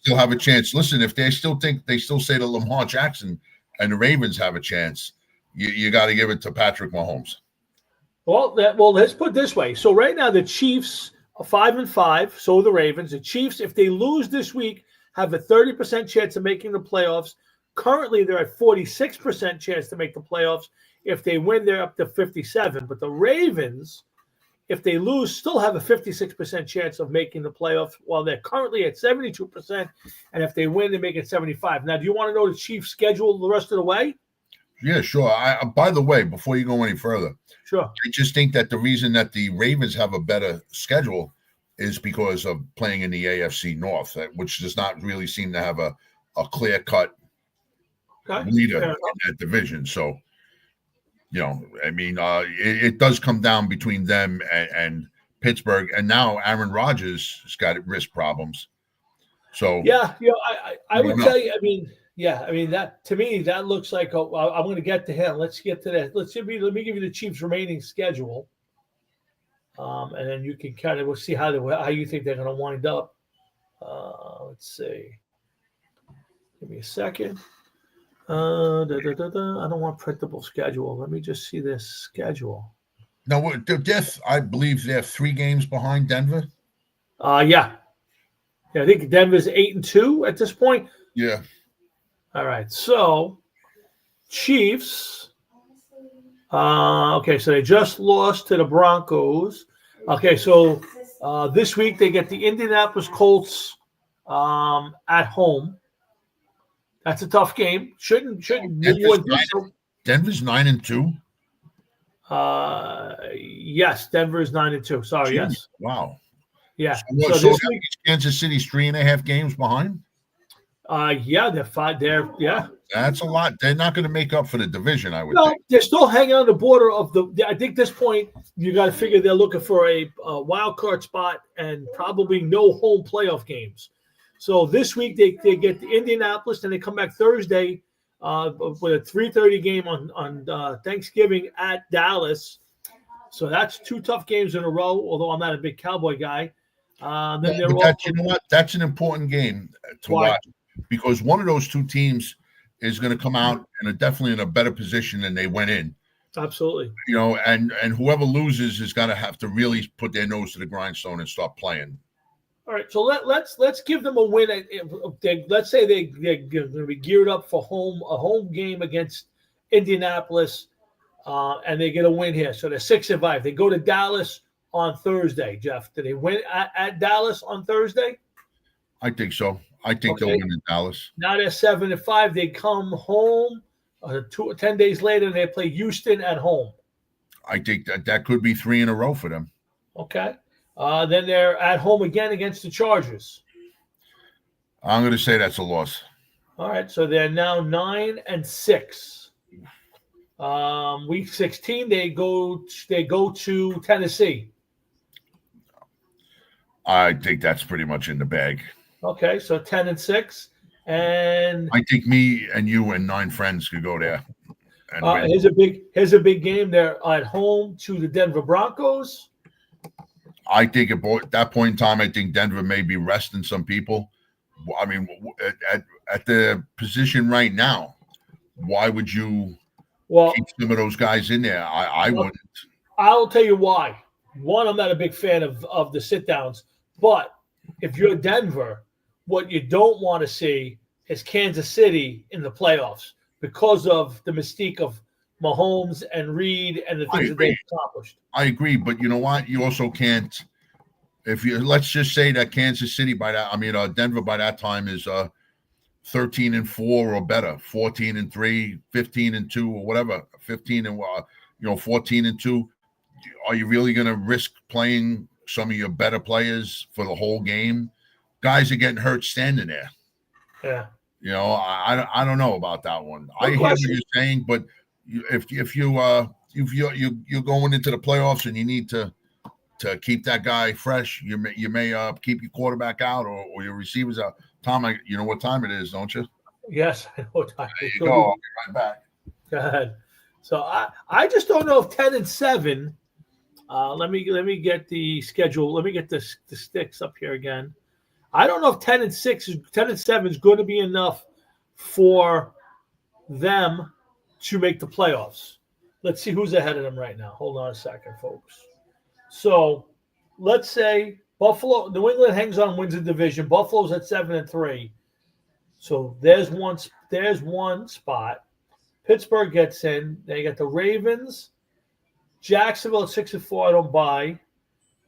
still have a chance. Listen, if they still say that Lamar Jackson and the Ravens have a chance, you got to give it to Patrick Mahomes. Well, let's put it this way. So right now the Chiefs are 5-5. So are the Ravens. The Chiefs, if they lose this week, have a 30% chance of making the playoffs. Currently, they're at 46% chance to make the playoffs. If they win, they're up to 57. But the Ravens, if they lose, still have a 56% chance of making the playoffs, while they're currently at 72%. And if they win, they make it 75. Now, do you want to know the Chiefs' schedule the rest of the way? Yeah, sure. By the way, before you go any further, sure. I just think that the reason that the Ravens have a better schedule is because of playing in the AFC North, which does not really seem to have a clear-cut leader in that division. So, it does come down between them and Pittsburgh, and now Aaron Rodgers has got wrist problems. So yeah, I would tell you. That to me that looks like I'm going to get to him. Let's get to that. Let me give you the Chiefs' remaining schedule, and then you can we'll see how you think they're going to wind up. Let's see. Give me a second. I don't want printable schedule. Let me just see this schedule. No, I believe they're 3 games behind Denver. Yeah, I think Denver's 8-2 at this point. Yeah. All right, so Chiefs. Okay, so they just lost to the Broncos. Okay, so this week they get the Indianapolis Colts at home. That's a tough game. Shouldn't Denver's 9-2. Yes, Denver is 9-2. Sorry, Jeez, yes. Wow. Yeah. So this week, Kansas City's 3.5 games behind. Yeah, they're 5. Yeah. That's a lot. They're not going to make up for the division, I would think. They're still hanging on the border of the. I think this point you got to figure they're looking for a wild card spot and probably no home playoff games. So this week they get to Indianapolis and they come back Thursday with a 3:30 game on Thanksgiving at Dallas. So that's 2 tough games in a row. Although I'm not a big Cowboy guy. You know what? That's an important game to watch, because one of those 2 teams is going to come out and are definitely in a better position than they went in. Absolutely. And whoever loses is going to have to really put their nose to the grindstone and start playing. All right, so let's give them a win. Let's say they're going to be geared up for a home game against Indianapolis, and they get a win here. So they're 6-5. They go to Dallas on Thursday. Jeff, do they win at Dallas on Thursday? I think so. I think they'll win in Dallas. Now they're 7-5. They come home 10 days later, and they play Houston at home. I think that could be 3 in a row for them. Okay. Then they're at home again against the Chargers. I'm going to say that's a loss. All right, so they're now 9-6. Week 16, they go to Tennessee. I think that's pretty much in the bag. Okay, so 10-6, and I think me and you and 9 friends could go there. And here's a big game. They're at home to the Denver Broncos. I think at that point in time, I think Denver may be resting some people. I mean, at the position right now, why would you keep some of those guys in there? I wouldn't. I'll tell you why. One, I'm not a big fan of the sit downs, but if you're Denver, what you don't want to see is Kansas City in the playoffs because of the mystique of Mahomes and Reed and the things that they've accomplished. I agree, but you know what? You also can't. Let's just say that Kansas City Denver by that time is 13-4 or better, 14-3, 15-2 or whatever, 14-2. Are you really going to risk playing some of your better players for the whole game guys are getting hurt standing there. Yeah. You know, I don't know about that one. I hear what question. you're saying, but if you're going into the playoffs and you need to keep that guy fresh, you may keep your quarterback out or your receivers out. Tom, you know what time it is, don't you? Yes, I know what time. There you go. I'll be right back. Go ahead. So I just don't know if 10-7. Let me get the schedule. Let me get the sticks up here again. I don't know if 10-7 is going to be enough for them to make the playoffs. Let's see who's ahead of them right now. Hold on a second, folks. So let's say Buffalo, New England hangs on, wins the division. Buffalo's at 7-3. So there's one spot. Pittsburgh gets in. They got the Ravens. Jacksonville at 6-4. I don't buy.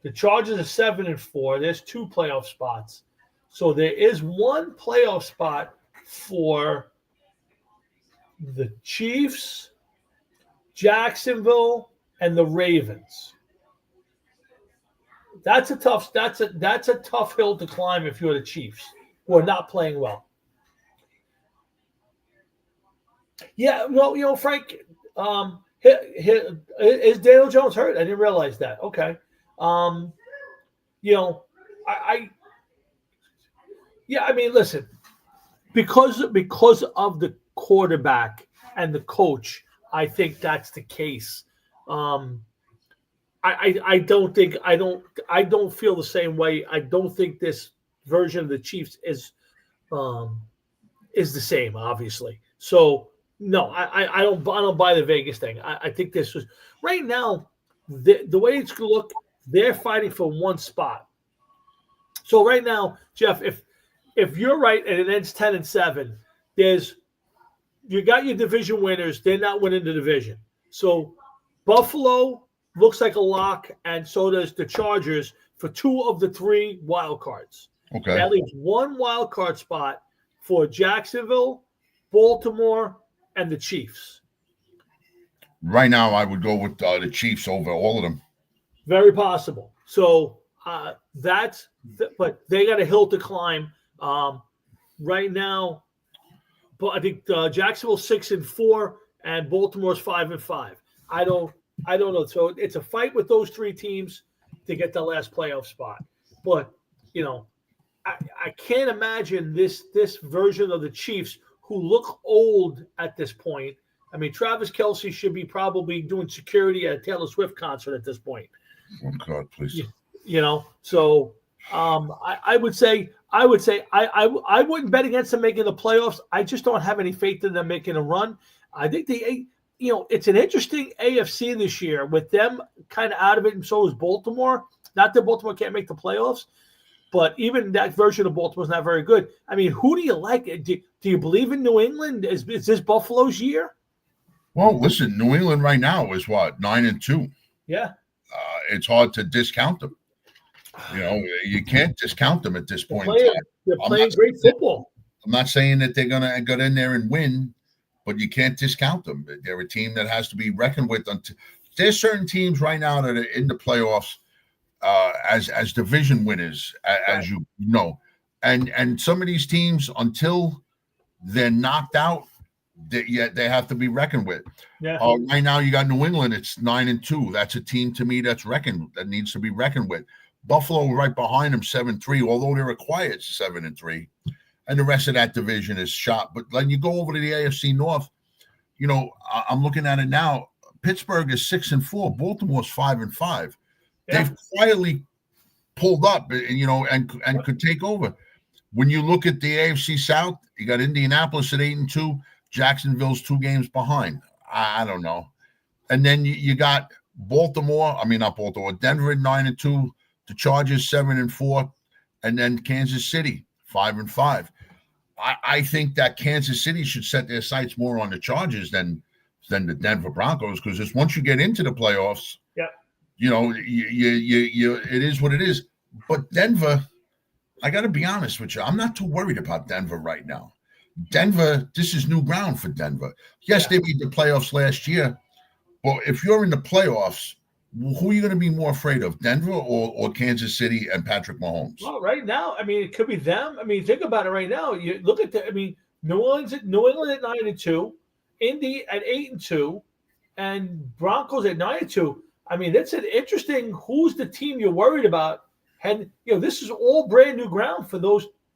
The Chargers are 7-4. There's 2 playoff spots. So there is one playoff spot for the Chiefs, Jacksonville, and the Ravens. That's a tough hill to climb if you're the Chiefs, who are not playing well. Yeah, well, Frank, is Daniel Jones hurt? I didn't realize that. Okay. I mean, listen, because of the quarterback and the coach, I think that's the case. I don't feel the same way. I don't think this version of the Chiefs is the same, obviously. So no, I don't buy the Vegas thing. I think this was right now the way it's going to look. They're fighting for one spot. So right now, Jeff, if you're right and it ends 10-7, you got your division winners. They're not winning the division. So Buffalo looks like a lock, and so does the Chargers for 2 of the 3 wild cards. Okay. That leaves one wild card spot for Jacksonville, Baltimore, and the Chiefs. Right now, I would go with the Chiefs over all of them. Very possible. So but they got a hill to climb. Right now, but I think Jacksonville's 6-4 and Baltimore's 5-5. I don't know. So it's a fight with those 3 teams to get the last playoff spot. But I can't imagine this version of the Chiefs, who look old at this point. I mean, Travis Kelce should be probably doing security at a Taylor Swift concert at this point. Oh God, please. So I would say I wouldn't bet against them making the playoffs. I just don't have any faith in them making a run. I think it's an interesting AFC this year with them kind of out of it, and so is Baltimore. Not that Baltimore can't make the playoffs, but even that version of Baltimore is not very good. I mean, who do you like? Do you believe in New England? Is this Buffalo's year? Well, listen, New England right now is what, 9-2. Yeah. It's hard to discount them. You can't discount them at this point. They're playing great football. I'm not saying that they're going to get in there and win, but you can't discount them. They're a team that has to be reckoned with. There's certain teams right now that are in the playoffs as division winners, as you know. And some of these teams, until they're knocked out, they have to be reckoned with. Yeah. Right now, you got New England. It's 9-2. That's a team to me that needs to be reckoned with. Buffalo right behind them, 7-3. Although they're a quiet 7-3, and the rest of that division is shot. But then you go over to the AFC North. I'm looking at it now. Pittsburgh is 6-4. Baltimore's 5-5. Yeah. They've quietly pulled up, and could take over. When you look at the AFC South, you got Indianapolis at 8-2. Jacksonville's 2 games behind. I don't know. And then you got Baltimore. I mean, not Baltimore. Denver at 9-2. The Chargers 7-4, and then Kansas City 5-5. I think that Kansas City should set their sights more on the Chargers than the Denver Broncos, because it's once you get into the playoffs, it is what it is. But Denver, I got to be honest with you, I'm not too worried about Denver right now. Denver, this is new ground for Denver. Yes, they made the playoffs last year, but if you're in the playoffs, who are you going to be more afraid of, Denver or Kansas City and Patrick Mahomes? Well, right now, I mean, it could be them. I mean, think about it right now. You look at I mean, New England at 9-2, Indy at 8-2, and Broncos at 9-2. I mean, that's an interesting. Who's the team you're worried about? And this is all brand new ground for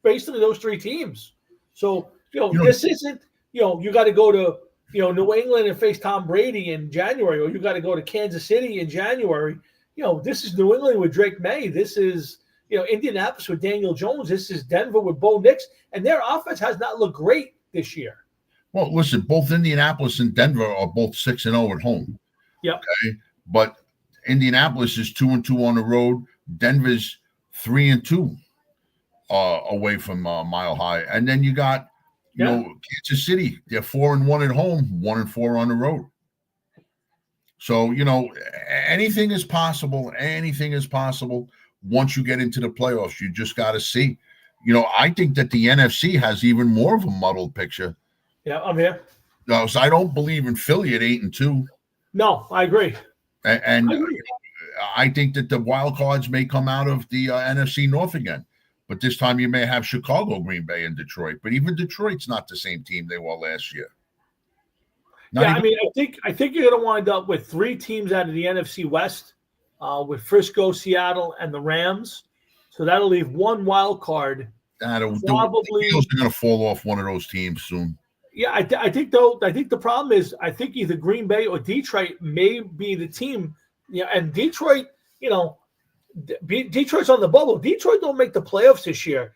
basically those three teams. So this isn't. You got to go to New England and face Tom Brady in January, or you got to go to Kansas City in January. This is New England with Drake May. This is Indianapolis with Daniel Jones. This is Denver with Bo Nix, and their offense has not looked great this year. Well, listen, both Indianapolis and Denver are both 6-0 at home. Yep. Okay, but Indianapolis is 2-2 on the road. Denver's 3-2 away from Mile High, and then you got Kansas City. They're 4-1 at home, 1-4 on the road. So anything is possible. Anything is possible once you get into the playoffs. You just got to see. I think that the NFC has even more of a muddled picture. Yeah, I'm here. So I don't believe in Philly at 8-2. No, I agree. And I think that the wild cards may come out of the NFC North again. But this time you may have Chicago, Green Bay, and Detroit. But even Detroit's not the same team they were last year. I think you're going to wind up with three teams out of the NFC West, with Frisco, Seattle, and the Rams. So that'll leave one wild card. The Eagles are going to fall off one of those teams soon. Yeah, I think the problem is I think either Green Bay or Detroit may be the team. And Detroit, Detroit's on the bubble. Detroit don't make the playoffs this year.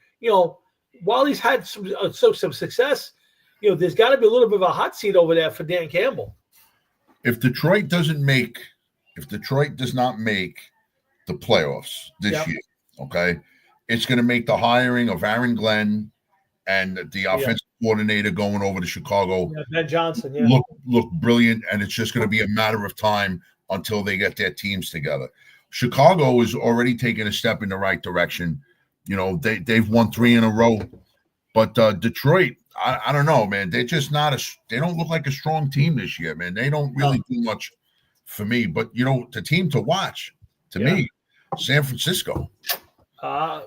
While he's had some success, there's got to be a little bit of a hot seat over there for Dan Campbell. If Detroit does not make the playoffs this year, okay, it's going to make the hiring of Aaron Glenn and the offensive coordinator going over to Chicago, Ben Johnson, look brilliant, and it's just going to be a matter of time until they get their teams together. Chicago is already taking a step in the right direction. They've won 3 in a row, but Detroit, I don't know, man. They're just they don't look like a strong team this year, man. They don't really do much for me. But the team to watch to me, San Francisco.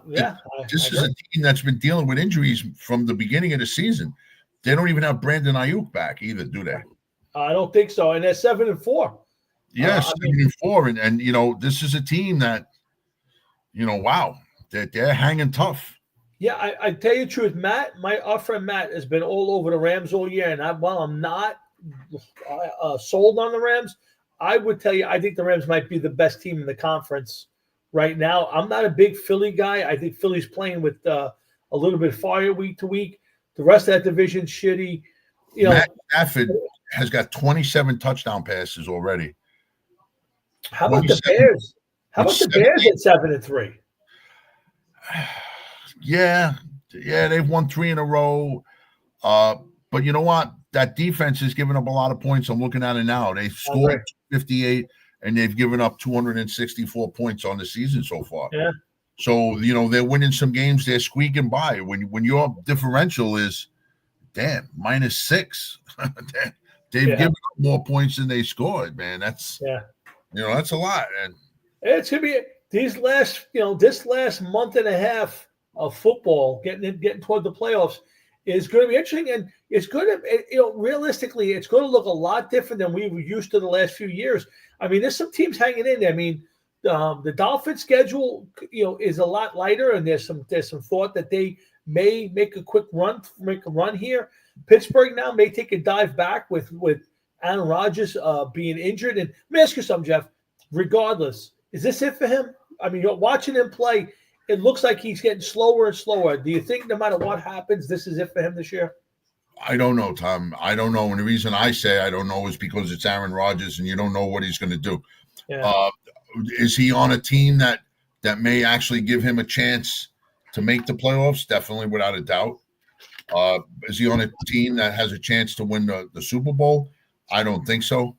This is a team that's been dealing with injuries from the beginning of the season. They don't even have Brandon Ayuk back either, do they? I don't think so. And they're 7-4. Yes, 7-4. And this is a team that, wow, they're hanging tough. Yeah, I tell you the truth, Matt, our friend Matt has been all over the Rams all year. And while I'm not sold on the Rams, I would tell you I think the Rams might be the best team in the conference right now. I'm not a big Philly guy. I think Philly's playing with a little bit fire week to week. The rest of that division's shitty. Matt Stafford has got 27 touchdown passes already. How about the Bears? How about the Bears at 7-3? Yeah, they've won 3 in a row. But you know what? That defense has given up a lot of points. I'm looking at it now. They scored 58, and they've given up 264 points on the season so far. Yeah. So, they're winning some games. They're squeaking by. When your differential is, -6, they've given up more points than they scored, man. That's that's a lot. And it's gonna be this last month and a half of football getting toward the playoffs is going to be interesting, and it's going to realistically it's going to look a lot different than we were used to the last few years. I mean, there's some teams hanging in there. I mean, the Dolphins' schedule is a lot lighter, and there's some thought that they may make a run here. Pittsburgh now may take a dive back with Aaron Rodgers being injured. And let me ask you something, Jeff. Regardless, is this it for him? I mean, you're watching him play. It looks like he's getting slower and slower. Do you think no matter what happens, this is it for him this year? I don't know, Tom. I don't know. And the reason I say I don't know is because it's Aaron Rodgers and you don't know what he's going to do. Yeah. Is he on a team that may actually give him a chance to make the playoffs? Definitely, without a doubt. Is he on a team that has a chance to win the Super Bowl? I don't think so.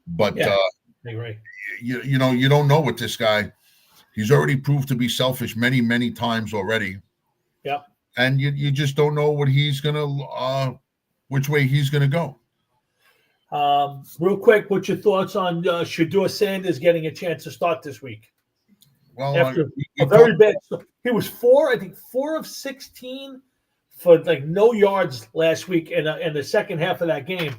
But I agree. You don't know with this guy. He's already proved to be selfish many, many times already. Yeah. And you just don't know what he's gonna which way he's gonna go. Real quick, what's your thoughts on Shedeur Sanders getting a chance to start this week? Well, After a very bad, he was 4 of 16 for like no yards last week in the second half of that game.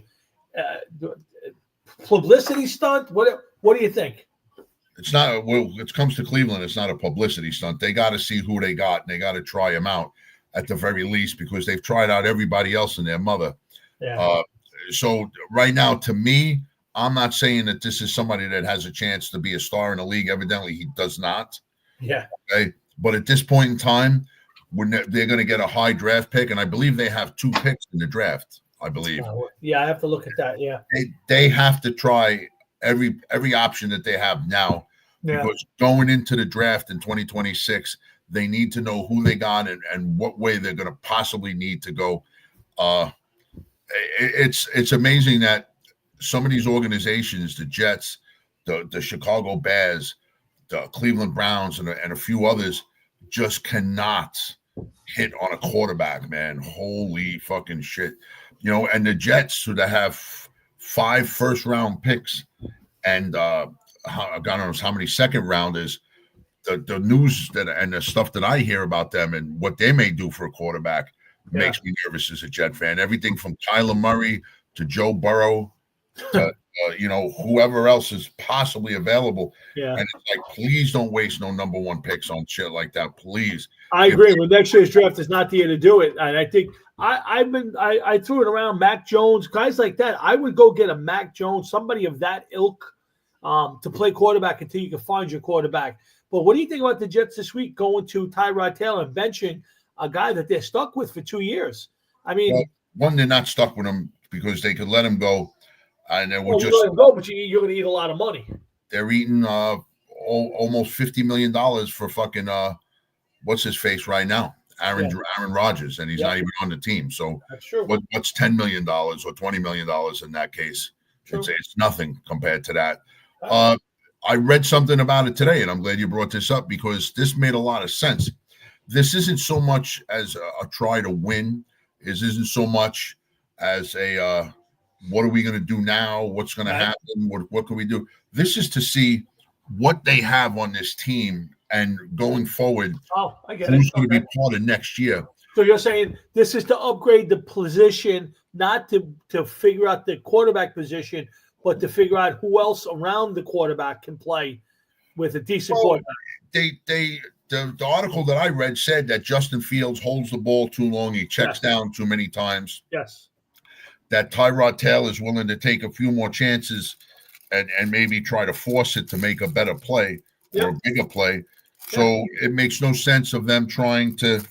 Publicity stunt? What do you think? it's not. Well, it comes to Cleveland. It's not a publicity stunt. They got to see who they got, and they got to try him out at the very least because they've tried out everybody else and their mother. Yeah. So right now, to me, I'm not saying that this is somebody that has a chance to be a star in the league. Evidently, he does not. Yeah. Okay. But at this point in time, when they're going to get a high draft pick, and I believe they have 2 picks in the draft. I believe. Yeah, I have to look at that. Yeah. They have to try every option that they have now because going into the draft in 2026, they need to know who they got and what way they're going to possibly need to go. It's amazing that some of these organizations, the Jets, the Chicago Bears, the Cleveland Browns, and a few others, just cannot hit on a quarterback, man. Holy fucking shit. And the Jets, who they have 5 first-round picks and God knows how many second-rounders, the news and the stuff that I hear about them and what they may do for a quarterback makes me nervous as a Jet fan. Everything from Kyler Murray to Joe Burrow to whoever else is possibly available. Yeah. And it's like, please don't waste no number 1 picks on shit like that. Please. I agree. Well, next year's draft is not the year to do it. And I think I threw it around Mac Jones, guys like that. I would go get a Mac Jones, somebody of that ilk, to play quarterback until you can find your quarterback. But what do you think about the Jets this week going to Tyrod Taylor and benching a guy that they're stuck with for 2 years? I mean, one, they're not stuck with him because they could let him go. And they would just let him go, but you're going to eat a lot of money. They're eating almost $50 million for fucking what's his face right now, Aaron Rodgers, and he's not even on the team. So what's $10 million or $20 million in that case? It's nothing compared to that. I read something about it today, and I'm glad you brought this up because this made a lot of sense. This isn't so much as a try to win. It isn't so much as a what are we going to do now? What's going to happen? What can we do? This is to see what they have on this team and going forward. Oh, I get who's going to be part of next year? So you're saying this is to upgrade the position, not to figure out the quarterback position, but to figure out who else around the quarterback can play with a decent quarterback. The article that I read said that Justin Fields holds the ball too long. He checks down too many times. Yes. That Tyrod Taylor is willing to take a few more chances and maybe try to force it to make a better play or a bigger play. So it makes no sense of them trying to,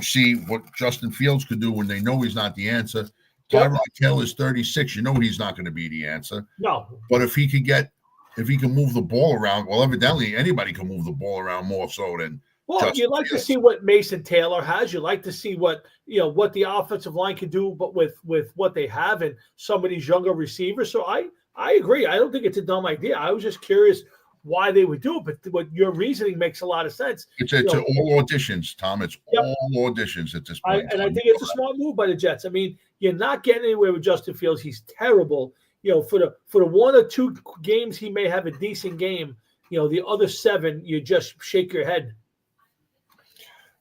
see what Justin Fields could do when they know he's not the answer. Tyrod Taylor is 36. He's not going to be the answer. No. But if he can move the ball around, well, evidently anybody can move the ball around more so than Justin you like Fields. To see what Mason Taylor has. You like to see what the offensive line can do, but with what they have and some of these younger receivers. So I agree. I don't think it's a dumb idea. I was just curious why they would do it, but what your reasoning makes a lot of sense. It's all auditions, Tom. It's all auditions at this point. I think it's a smart move by the Jets. I mean, you're not getting anywhere with Justin Fields. He's terrible. For the 1 or 2 games he may have a decent game. The other 7, you just shake your head.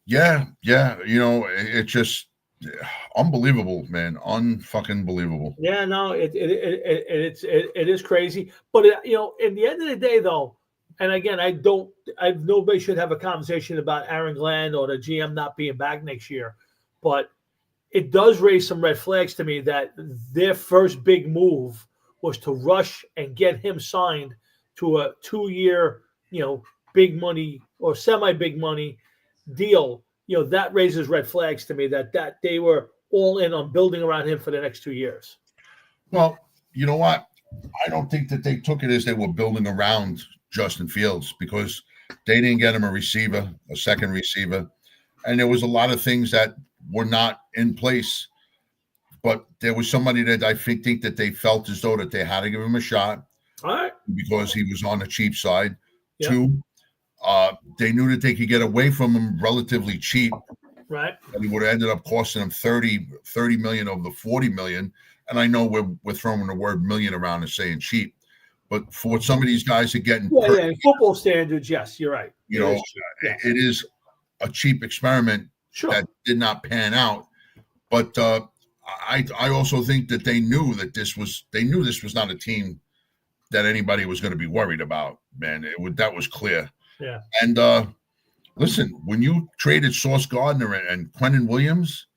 Yeah. It's just unbelievable, man. Unfucking believable. Yeah, no, it is crazy. But in the end of the day, though, and again, nobody should have a conversation about Aaron Glenn or the GM not being back next year, but it does raise some red flags to me that their first big move was to rush and get him signed to a 2-year, big money or semi-big money deal. That raises red flags to me that they were all in on building around him for the next 2 years. Well, you know what? I don't think that they took it as they were building around Justin Fields because they didn't get him a second receiver. And there was a lot of things that were not in place. But there was somebody that I think that they felt as though that they had to give him a shot. All right. Because he was on the cheap side. Yep. 2, they knew that they could get away from him relatively cheap Right. And it would have ended up costing them 30 million of the 40 million. And I know we're throwing the word million around and saying cheap, but for what some of these guys are getting, Yeah. In football standards, yes, you're right. It is a cheap experiment that did not pan out. But I also think that they knew this was not a team that anybody was going to be worried about, man. That was clear. Yeah. And listen, when you traded Sauce Gardner and Quentin Williams,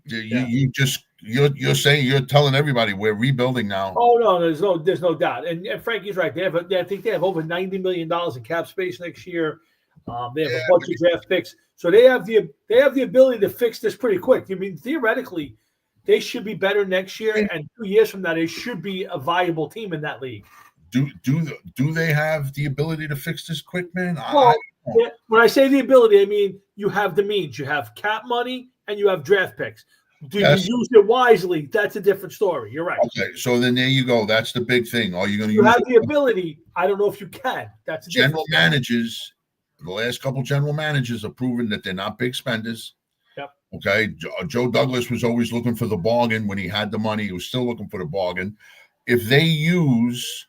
you're saying, you're telling everybody we're rebuilding now. Oh no, there's no doubt. And Frankie's right. I think they have over $90 million in cap space next year. They have a bunch of draft picks, so they have the ability to fix this pretty quick. I mean, theoretically, they should be better next year, and 2 years from now, they should be a viable team in that league. Do they have the ability to fix this quick, man? Well, when I say the ability, I mean you have the means. You have cap money and you have draft picks. Do you use it wisely? That's a different story. You're right. Okay, so then there you go. That's the big thing. Are you going to use? You have the ability. I don't know if you can. That's a general managers. The last couple general managers have proven that they're not big spenders. Yep. Okay. Joe Douglas was always looking for the bargain when he had the money. He was still looking for the bargain. If they use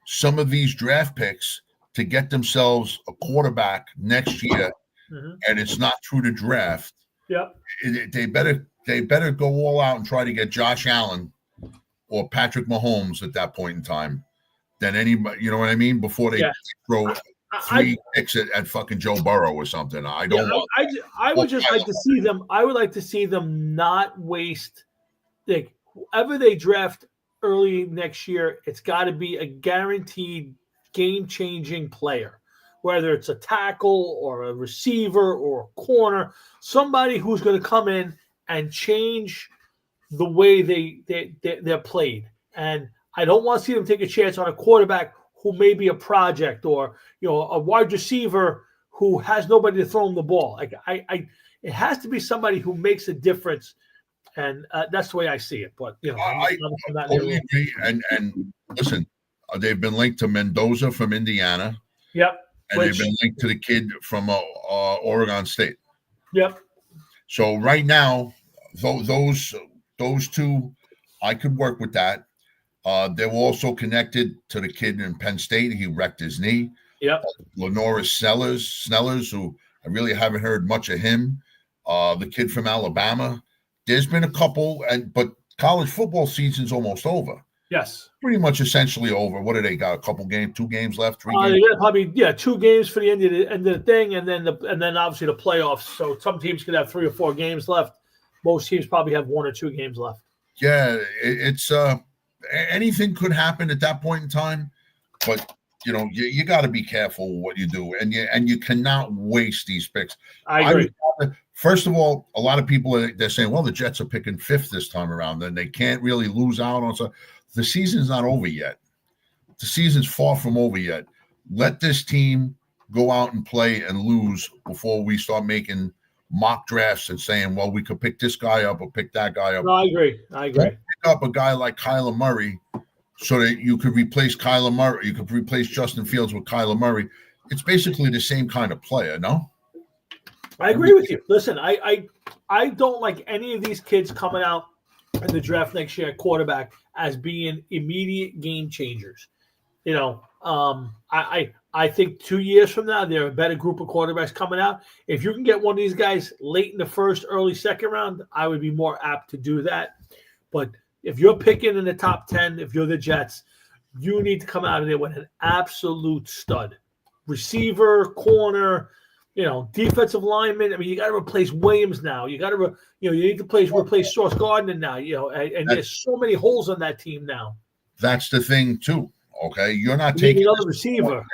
some of these draft picks to get themselves a quarterback next year, and it's not through the draft, they better go all out and try to get Josh Allen or Patrick Mahomes at that point in time than anybody. You know what I mean? Before they throw 3 picks at fucking Joe Burrow or something. I don't want. I would just like to see them. I would like to see them not waste. Whoever they draft early next year, it's got to be a guaranteed game-changing player, whether it's a tackle or a receiver or a corner, somebody who's going to come in and change the way they're played. And I don't want to see them take a chance on a quarterback who may be a project, or a wide receiver who has nobody to throw him the ball. It has to be somebody who makes a difference, and that's the way I see it. But I totally agree. And listen, they've been linked to Mendoza from Indiana. Yep. And they've been linked to the kid from Oregon State. Yep. So right now, those two, I could work with that. They were also connected to the kid in Penn State. He wrecked his knee. Yep. Lenora Snellers, who I really haven't heard much of him. The kid from Alabama. There's been a couple, but college football season's almost over. Yes. Pretty much essentially over. What do they got? A couple games, 2 games left, 3 games? They got probably 2 games for the end of the thing, and then obviously the playoffs. So some teams could have 3 or 4 games left. Most teams probably have 1 or 2 games left. Yeah, it's anything could happen at that point in time, but you got to be careful what you do, and you cannot waste these picks. I agree. First of all, a lot of people they're saying, well, the Jets are picking 5th this time around, and they can't really lose out on something. The season's not over yet. The season's far from over yet. Let this team go out and play and lose before we start making mock drafts and saying, well, we could pick this guy up or pick that guy up. No, I agree. Don't pick up a guy like Kyler Murray so that you could replace Kyler Murray. You could replace Justin Fields with Kyler Murray. It's basically the same kind of player, no? I agree with you. Listen, I don't like any of these kids coming out in the draft next year at quarterback as being immediate game changers. I think 2 years from now, there are a better group of quarterbacks coming out. If you can get one of these guys late in the first, early second round, I would be more apt to do that. But if you're picking in the top 10, if you're the Jets, you need to come out of there with an absolute stud. Receiver, corner, defensive lineman. I mean, you got to replace Williams now. You got to, you need to replace Sauce Gardner now. And there's so many holes on that team now. That's the thing too. Okay, you're not taking another receiver.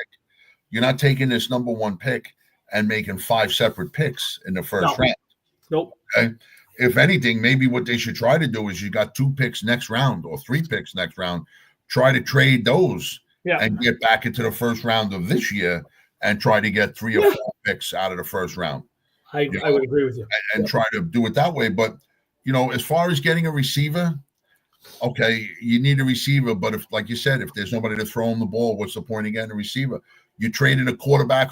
You're not taking this number 1 pick and making 5 separate picks in the first round. Nope. Okay. If anything, maybe what they should try to do is you got 2 picks next round or 3 picks next round. Try to trade those and get back into the first round of this year and try to get 3 or 4 picks out of the first round. I would agree with you. And try to do it that way. But, as far as getting a receiver, okay, you need a receiver. But if, like you said, if there's nobody to throw him the ball, what's the point of getting a receiver? You traded a cornerback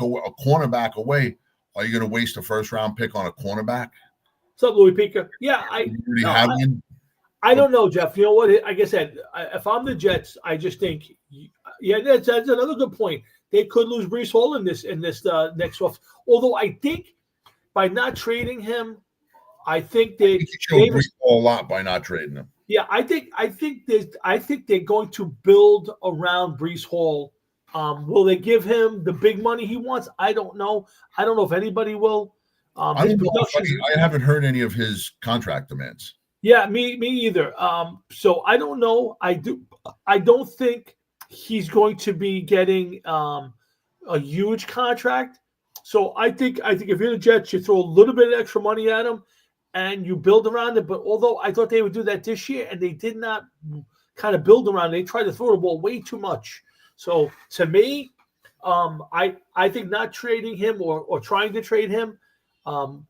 away. Are you going to waste a first-round pick on a cornerback? What's up, Louis Pica? Yeah, You already have one. I don't know, Jeff. You know what? Like I said, if I'm the Jets, I just think, yeah, that's another good point. They could lose Breece Hall in this next off. Although I think by not trading him, I think they showed Breece Hall a lot by not trading him. Yeah, I think they're going to build around Breece Hall. Will they give him the big money he wants? I don't know. I don't know if anybody will. I don't know. I haven't heard any of his contract demands. Yeah, me either. So I don't know. I don't think he's going to be getting a huge contract. So I think if you're the Jets, you throw a little bit of extra money at him and you build around it. But although I thought they would do that this year, and they did not kind of build around it, they tried to throw the ball way too much. So to me, I think not trading him or trying to trade him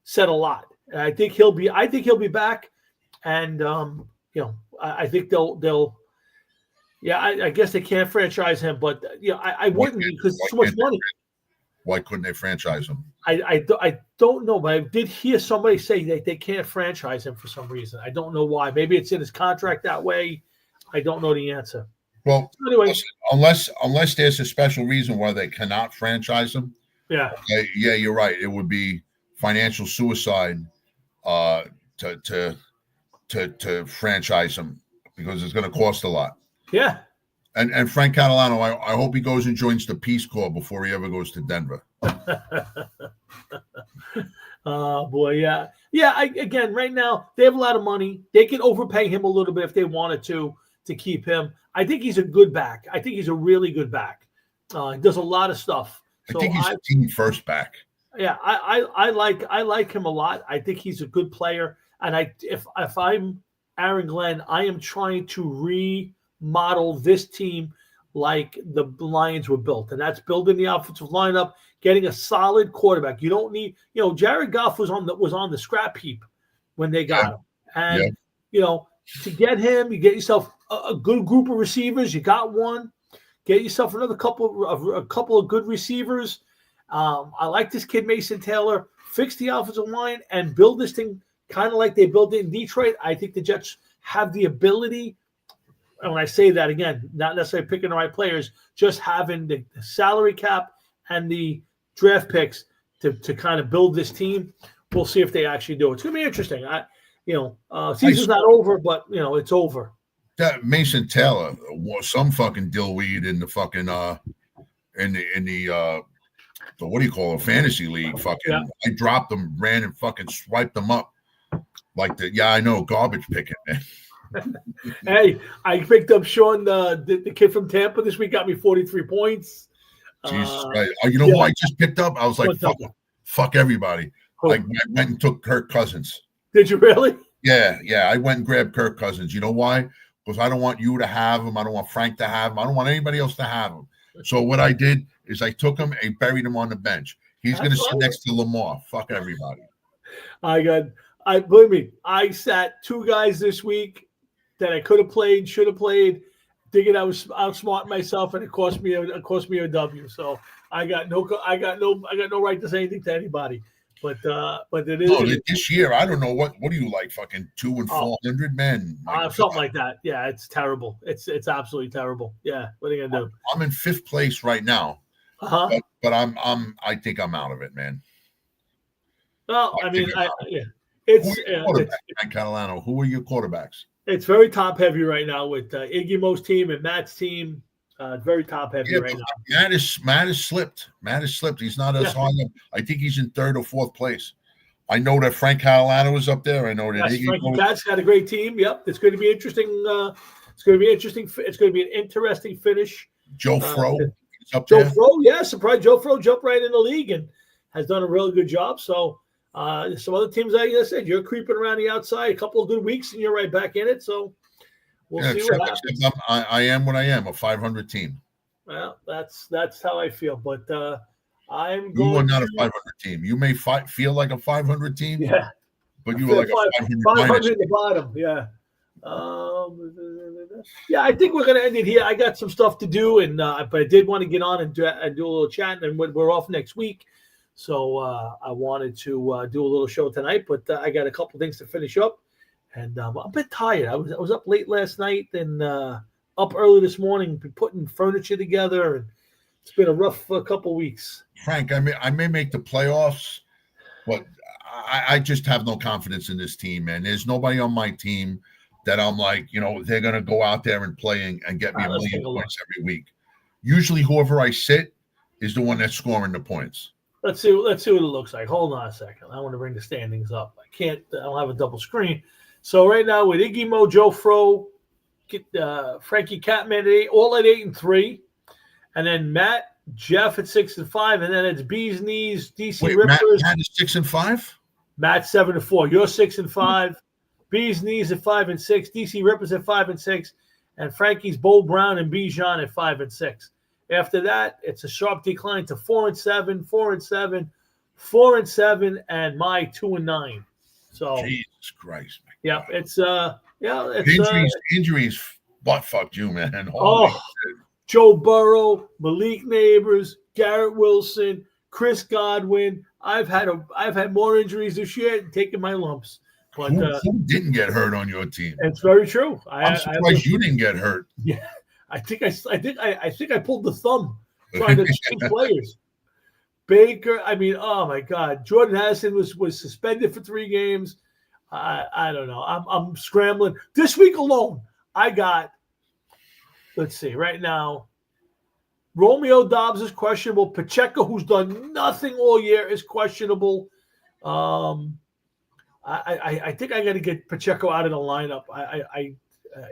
said a lot. And I think he'll be back. And I think they'll I guess they can't franchise him, but I wouldn't, because it's too much money. Why couldn't they franchise him? I don't know, but I did hear somebody say that they can't franchise him for some reason. I don't know why. Maybe it's in his contract that way. I don't know the answer. Well, anyway, listen, unless there's a special reason why they cannot franchise him. Yeah, you're right. It would be financial suicide to franchise him, because it's going to cost a lot. Yeah. And Frank Catalano, I hope he goes and joins the Peace Corps before he ever goes to Denver. Oh boy, yeah. Again, right now they have a lot of money. They can overpay him a little bit if they wanted to keep him. I think he's a good back. I think he's a really good back. He does a lot of stuff. I think he's a team first back. Yeah, I like him a lot. I think he's a good player. And if I'm Aaron Glenn, I am trying to remodel this team like the Lions were built, and that's building the offensive lineup, getting a solid quarterback. You don't need, Jared Goff was on the scrap heap when they got him, and to get him, you get yourself a good group of receivers. You got one. Get yourself a couple of good receivers. I like this kid Mason Taylor. Fix the offensive line and build this thing kind of like they built it in Detroit. I think the Jets have the ability, and when I say that, again, not necessarily picking the right players, just having the salary cap and the draft picks to kind of build this team. We'll see if they actually do it. It's going to be interesting. Season's not over, but it's over. That Mason Taylor was some fucking dillweed in the fucking in the what do you call it, fantasy league? Fucking, yeah. I dropped them, ran and fucking swiped them up like I know, garbage picking, man. Hey, I picked up Sean, the kid from Tampa this week, got me 43 points. Jesus Christ. You know who I just picked up? I was like, fuck everybody. Cool. I went and took Kirk Cousins. Did you really? Yeah. I went and grabbed Kirk Cousins. You know why? Because I don't want you to have him. I don't want Frank to have him. I don't want anybody else to have him. So what I did is I took him and buried him on the bench. He's going to sit next to Lamar. Fuck everybody. Believe me, I sat two guys this week that I could have played, should have played, thinking I was outsmarting myself, and it cost me a W. So I got no right to say anything to anybody. But it is. No, this year, I don't know what do you like? Fucking 2 and 400 men, something like that. Yeah, it's terrible. It's absolutely terrible. Yeah, what are you gonna do? I'm in 5th place right now. But I think I'm out of it, man. Well, Catalano. Who are your quarterbacks? It's very top heavy right now with Iggy Mo's team and Matt's team. Very top heavy right now. Matt has slipped. He's not as high up. I think he's in 3rd or 4th place. I know that Frank Catalano is up there. I know that Frankie Cat's got a great team. Yep, it's going to be interesting. It's going to be interesting. It's going to be an interesting finish. Joe Fro. Joe Fro, yeah, surprised Joe Fro jumped right in the league and has done a really good job. So some other teams, like I said, you're creeping around the outside. A couple of good weeks and you're right back in it. So we'll see what happens. I am what I am, a 500 team. Well, that's how I feel. But I'm going. You are not a 500 team. You may feel like a 500 team. Yeah, but you are like a 500 at the bottom. Yeah. I think we're going to end it here. I got some stuff to do, but I did want to get on and do a little chat, and we're off next week. So I wanted to do a little show tonight, but I got a couple things to finish up, and I'm a bit tired. I was up late last night and up early this morning putting furniture together, and it's been a rough couple weeks. Frank, I may make the playoffs, but I just have no confidence in this team, man. There's nobody on my team that I'm like, they're going to go out there and play and get me a million points every week. Usually whoever I sit is the one that's scoring the points. Let's see what it looks like. Hold on a second. I want to bring the standings up. I don't have a double screen. So right now with Iggy Mo, Joe Fro, Frankie Catman at 8, all at 8-3. And then Matt, Jeff at 6-5. And then it's Bees Knees, DC Rippers. Matt is 6-5? Matt 7-4. You're 6-5. Bees Knees at 5-6. DC Rippers at 5-6. And Frankie's Bo Brown and Bijan at 5-6. After that, it's a sharp decline to 4-7, 4-7, 4-7, and my 2-9. So Jesus Christ, man. Yeah, it's injuries butt fucked you, man. Joe Burrow, Malik Neighbors, Garrett Wilson, Chris Godwin. I've had more injuries this year, taking my lumps. But who didn't get hurt on your team? It's very true. I'm surprised you didn't get hurt. Yeah, I think I pulled the thumb trying to change players. Baker, oh my God, Jordan Addison was suspended for 3 games. I don't know. I'm scrambling this week alone. I got. Let's see. Right now, Romeo Dobbs is questionable. Pacheco, who's done nothing all year, is questionable. I think I got to get Pacheco out of the lineup.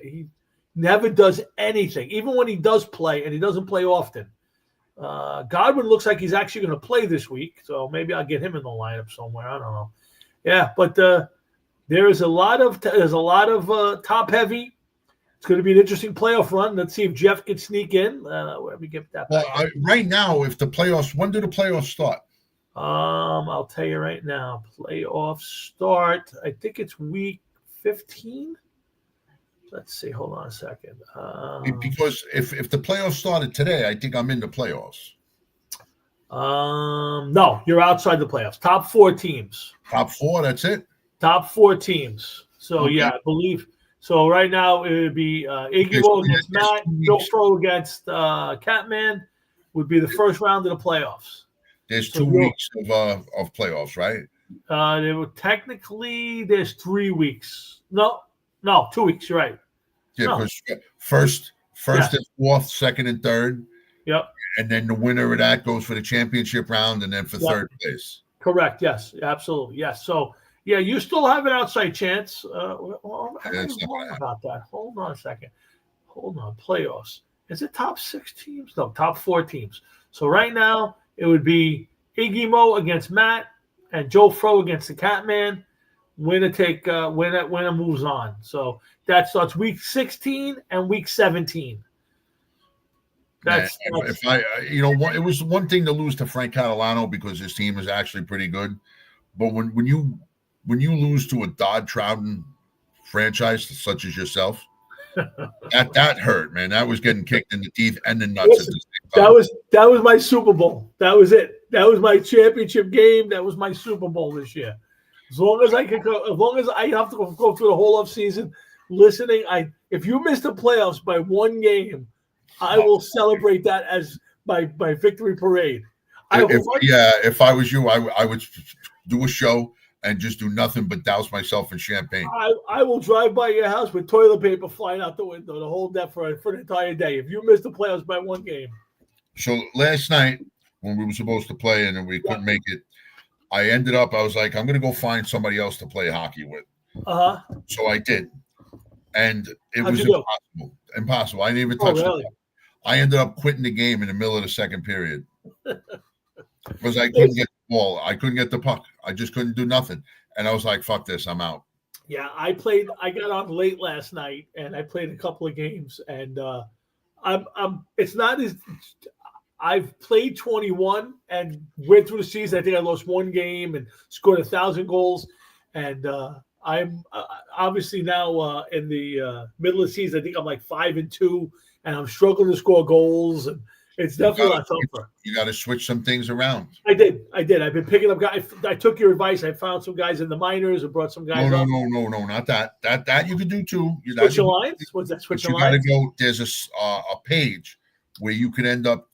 He never does anything, even when he does play, and he doesn't play often. Godwin looks like he's actually going to play this week, so maybe I'll get him in the lineup somewhere. I don't know. Yeah, but there's a lot of top heavy. It's going to be an interesting playoff run. Let's see if Jeff can sneak in. Let me get that. Well, right now, when do the playoffs start? I'll tell you right now. Playoffs start. I think it's week 15. Let's see. Hold on a second. Because if the playoffs started today, I think I'm in the playoffs. No, you're outside the playoffs. Top 4 teams. Top 4. That's it. Top 4 teams. So okay. Yeah, I believe. So right now it would be Iggy Mo against Matt, Joe Fro against Catman would be the first round of the playoffs. There's 2 weeks of playoffs, right? There's 3 weeks. No, 2 weeks. You're right. Yeah, because first and fourth, second and third. Yep. And then the winner of that goes for the championship round, and then for third place. Correct. Yes. Absolutely. Yes. So. Yeah, you still have an outside chance. I'm about that. Hold on a second. Hold on. Playoffs. Is it top 6 teams? No, top 4 teams. So right now it would be Iggy Mo against Matt and Joe Fro against the Catman. Winner moves on. So that starts week 16 and week 17. It was one thing to lose to Frank Catalano because his team is actually pretty good, but when you lose to a Dodd Trouton franchise such as yourself, that hurt, man. That was getting kicked in the teeth and the nuts. Listen, at the same time. That was my Super Bowl. That was it. That was my championship game. That was my Super Bowl this year. As long as I have to go through the whole off season listening, if you miss the playoffs by 1 game, I will celebrate that as my victory parade. If I was you, I would do a show and just do nothing but douse myself in champagne. I will drive by your house with toilet paper flying out the window the whole day for the entire day. If you miss the playoffs by 1 game. So last night when we were supposed to play and we couldn't make it, I was like, I'm going to go find somebody else to play hockey with. So I did. And it was impossible. I didn't even touch the puck. I ended up quitting the game in the middle of the second period because I couldn't get the ball. I couldn't get the puck. I just couldn't do nothing. And I was like, fuck this. I'm out. Yeah, I got on late last night and I played a couple of games and it's not as I've played 21 and went through the season. I think I lost 1 game and scored 1,000 goals. And I'm obviously now in the middle of the season. I think I'm like 5-2, and I'm struggling to score goals. And It's definitely a lot tougher. You got to switch some things around. I did. I've been picking up guys. I took your advice. I found some guys in the minors and brought some guys. No, not that. That you can do too. Switch lines. What's that? Switch lines. You got to go. There's a page where you can end up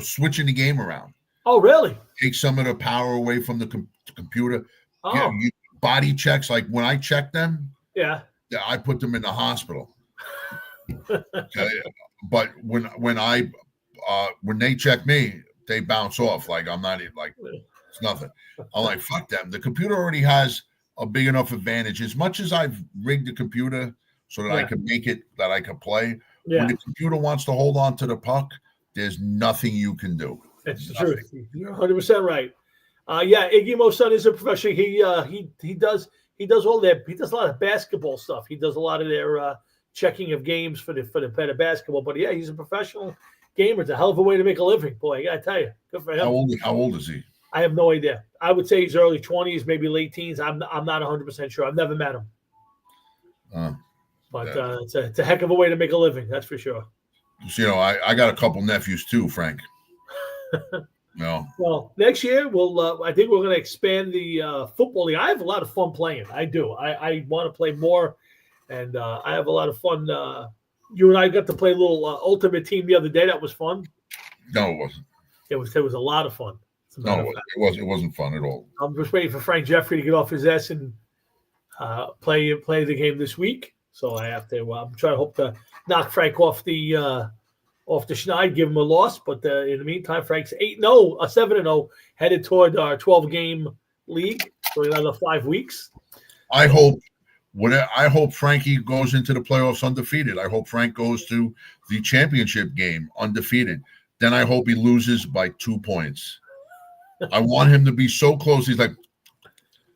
switching the game around. Oh, really? Take some of the power away from the computer. Oh. Body checks, like when I check them. Yeah. I put them in the hospital. Okay. But when they check me, they bounce off. Like I'm not like it's nothing. I'm like, fuck them. The computer already has a big enough advantage. As much as I've rigged the computer so that I can make it that I can play. Yeah. When the computer wants to hold on to the puck, there's nothing you can do. It's the truth. You're 100% right. Iggy Mo's son is a professional. He does all that. He does a lot of basketball stuff. He does a lot of their checking of games for the better basketball. But yeah, he's a professional gamer. It's a hell of a way to make a living. Boy, I gotta tell you, good for him. How old is he? I have no idea. I would say he's early 20s, maybe late teens. I'm not 100% sure. I've never met him. But it's a heck of a way to make a living. That's for sure. You know, I got a couple nephews too, Frank. No. Well, next year I think we're going to expand the football league. I have a lot of fun playing. I do. I want to play more, and I have a lot of fun. You and I got to play a little ultimate team the other day. That was fun. No, it wasn't. It was a lot of fun. It wasn't fun at all. I'm just waiting for Frank Jeffrey to get off his ass and play the game this week. So I have to. I'm trying to hope to knock Frank off the schneid, give him a loss. But in the meantime, Frank's 7-0, headed toward our 12-game league for another 5 weeks. I hope Frankie goes into the playoffs undefeated. I hope Frank goes to the championship game undefeated. Then I hope he loses by 2 points. I want him to be so close. He's like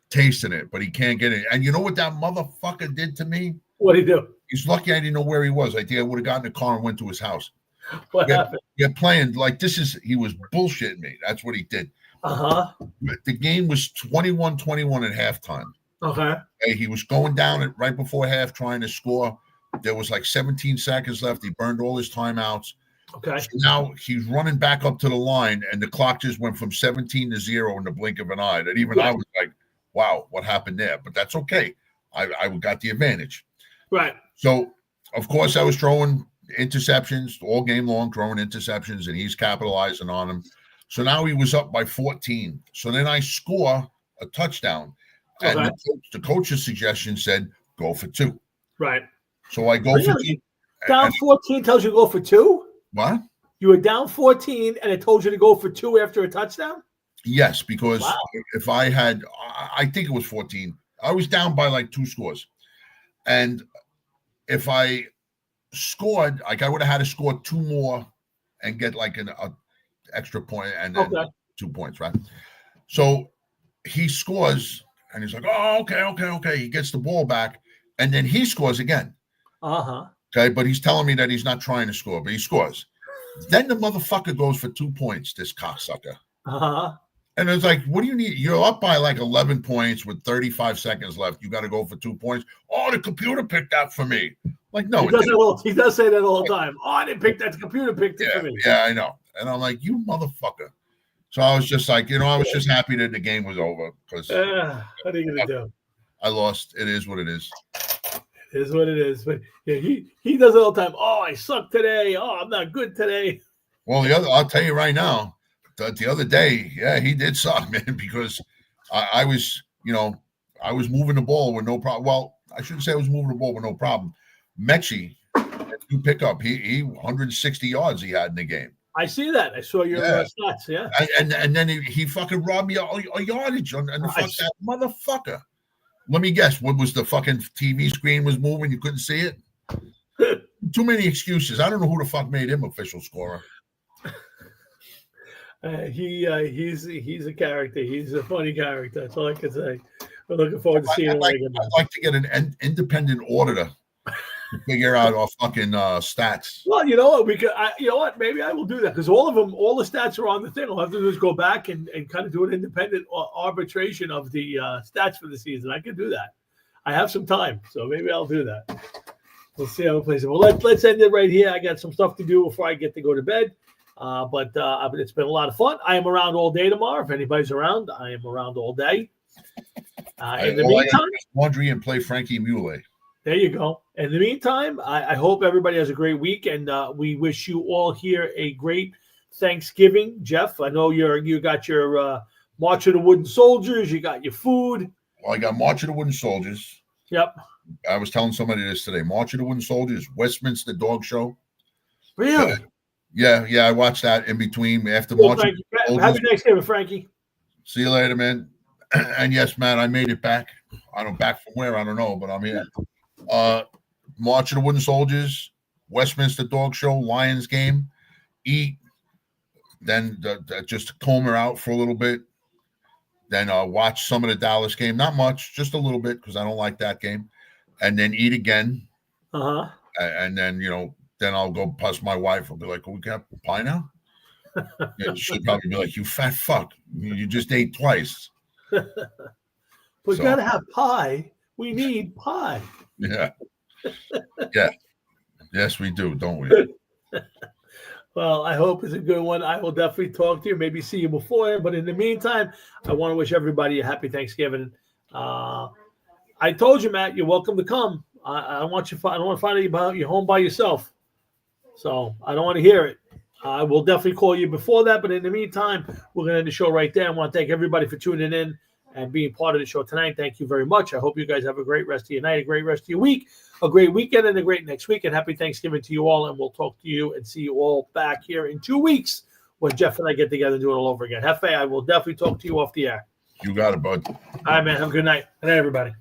tasting it, but he can't get it. And you know what that motherfucker did to me? What did he do? He's lucky I didn't know where he was. I think I would have gotten in the car and went to his house. What happened? You're playing like he was bullshitting me. That's what he did. The game was 21-21 at halftime. Okay. He was going down right before half trying to score. There was like 17 seconds left. He burned all his timeouts. Okay. So now he's running back up to the line, and the clock just went from 17 to 0 in the blink of an eye. That even I was like, wow, what happened there? But that's okay. I got the advantage. Right. So, of course, I was throwing interceptions all game long, throwing interceptions, and he's capitalizing on them. So now he was up by 14. So then I score a touchdown. Okay. And the coach's suggestion said, go for 2. Right. So I go for 2. Down 14 tells you to go for 2? What? You were down 14, and it told you to go for 2 after a touchdown? Yes, because if I think it was 14. I was down by like 2 scores. And if I scored, like I would have had to score 2 more and get like an extra point and then 2 points, right? So he scores and he's like, oh, okay. He gets the ball back and then he scores again. Okay, but he's telling me that he's not trying to score, but he scores. Then the motherfucker goes for 2 points, this cocksucker. And it's like, what do you need? You're up by like 11 points with 35 seconds left. You got to go for 2 points. Oh, the computer picked that for me. Like, no. He does say that all the time. Oh, I didn't pick that. The computer picked it for me. Yeah, I know. And I'm like, you motherfucker. So I was just like, I was just happy that the game was over. Because what are you going to do? I lost. It is what it is. It is what it is. But yeah, he does it all the time. Oh, I suck today. Oh, I'm not good today. Well, I'll tell you right now. The other day, he did suck, man, because I was moving the ball with no problem. Well, I shouldn't say I was moving the ball with no problem. Mechie, you pick up, he 160 yards he had in the game. I see that. I saw your stats, yeah. And then he fucking robbed me a yardage and that motherfucker. Let me guess, what was the fucking TV screen was moving? You couldn't see it? Too many excuses. I don't know who the fuck made him official scorer. He's a character. He's a funny character. That's all I can say. We're looking forward to seeing him. I'd like to get an independent auditor to figure out our fucking stats. Well, you know what? Maybe I will do that because all the stats are on the thing. All I have to do is go back and kind of do an independent arbitration of the stats for the season. I can do that. I have some time, so maybe I'll do that. We'll see how it plays. Well, let's end it right here. I got some stuff to do before I get to go to bed. But it's been a lot of fun. I am around all day tomorrow. If anybody's around, I am around all day. In the meantime, laundry and play Frankie Mule. There you go. In the meantime, I hope everybody has a great week, and we wish you all here a great Thanksgiving. Jeff, I know you got your March of the Wooden Soldiers. You got your food. Well, I got March of the Wooden Soldiers. Yep. I was telling somebody this today. March of the Wooden Soldiers, Westminster Dog Show. Really? Yeah. I watched that in between after Cool, March. Happy Thanksgiving, Frankie. See you later, man. And yes, man, I made it back. I don't back from where, I don't know, but I'm here. March of the Wooden Soldiers, Westminster Dog Show, Lions game, eat, then just comb her out for a little bit, then watch some of the Dallas game. Not much, just a little bit because I don't like that game, and then eat again. And then then I'll go plus my wife. I'll be like, "We got pie now?" Yeah, she'll probably be like, "You fat fuck! You just ate twice." We gotta have pie. We need pie. Yeah. Yes, we do, don't we? Well, I hope it's a good one. I will definitely talk to you, maybe see you before. But in the meantime, I want to wish everybody a happy Thanksgiving. I told you, Matt, you're welcome to come. I don't want to find out about you home by yourself. So I don't want to hear it. I will definitely call you before that. But in the meantime, we're going to end the show right there. I want to thank everybody for tuning in and being part of the show tonight. Thank you very much. I hope you guys have a great rest of your night, a great rest of your week, a great weekend, and a great next week. And happy Thanksgiving to you all. And we'll talk to you and see you all back here in 2 weeks when Jeff and I get together and do it all over again. Hefe, I will definitely talk to you off the air. You got it, bud. All right, man. Have a good night. Good night, everybody.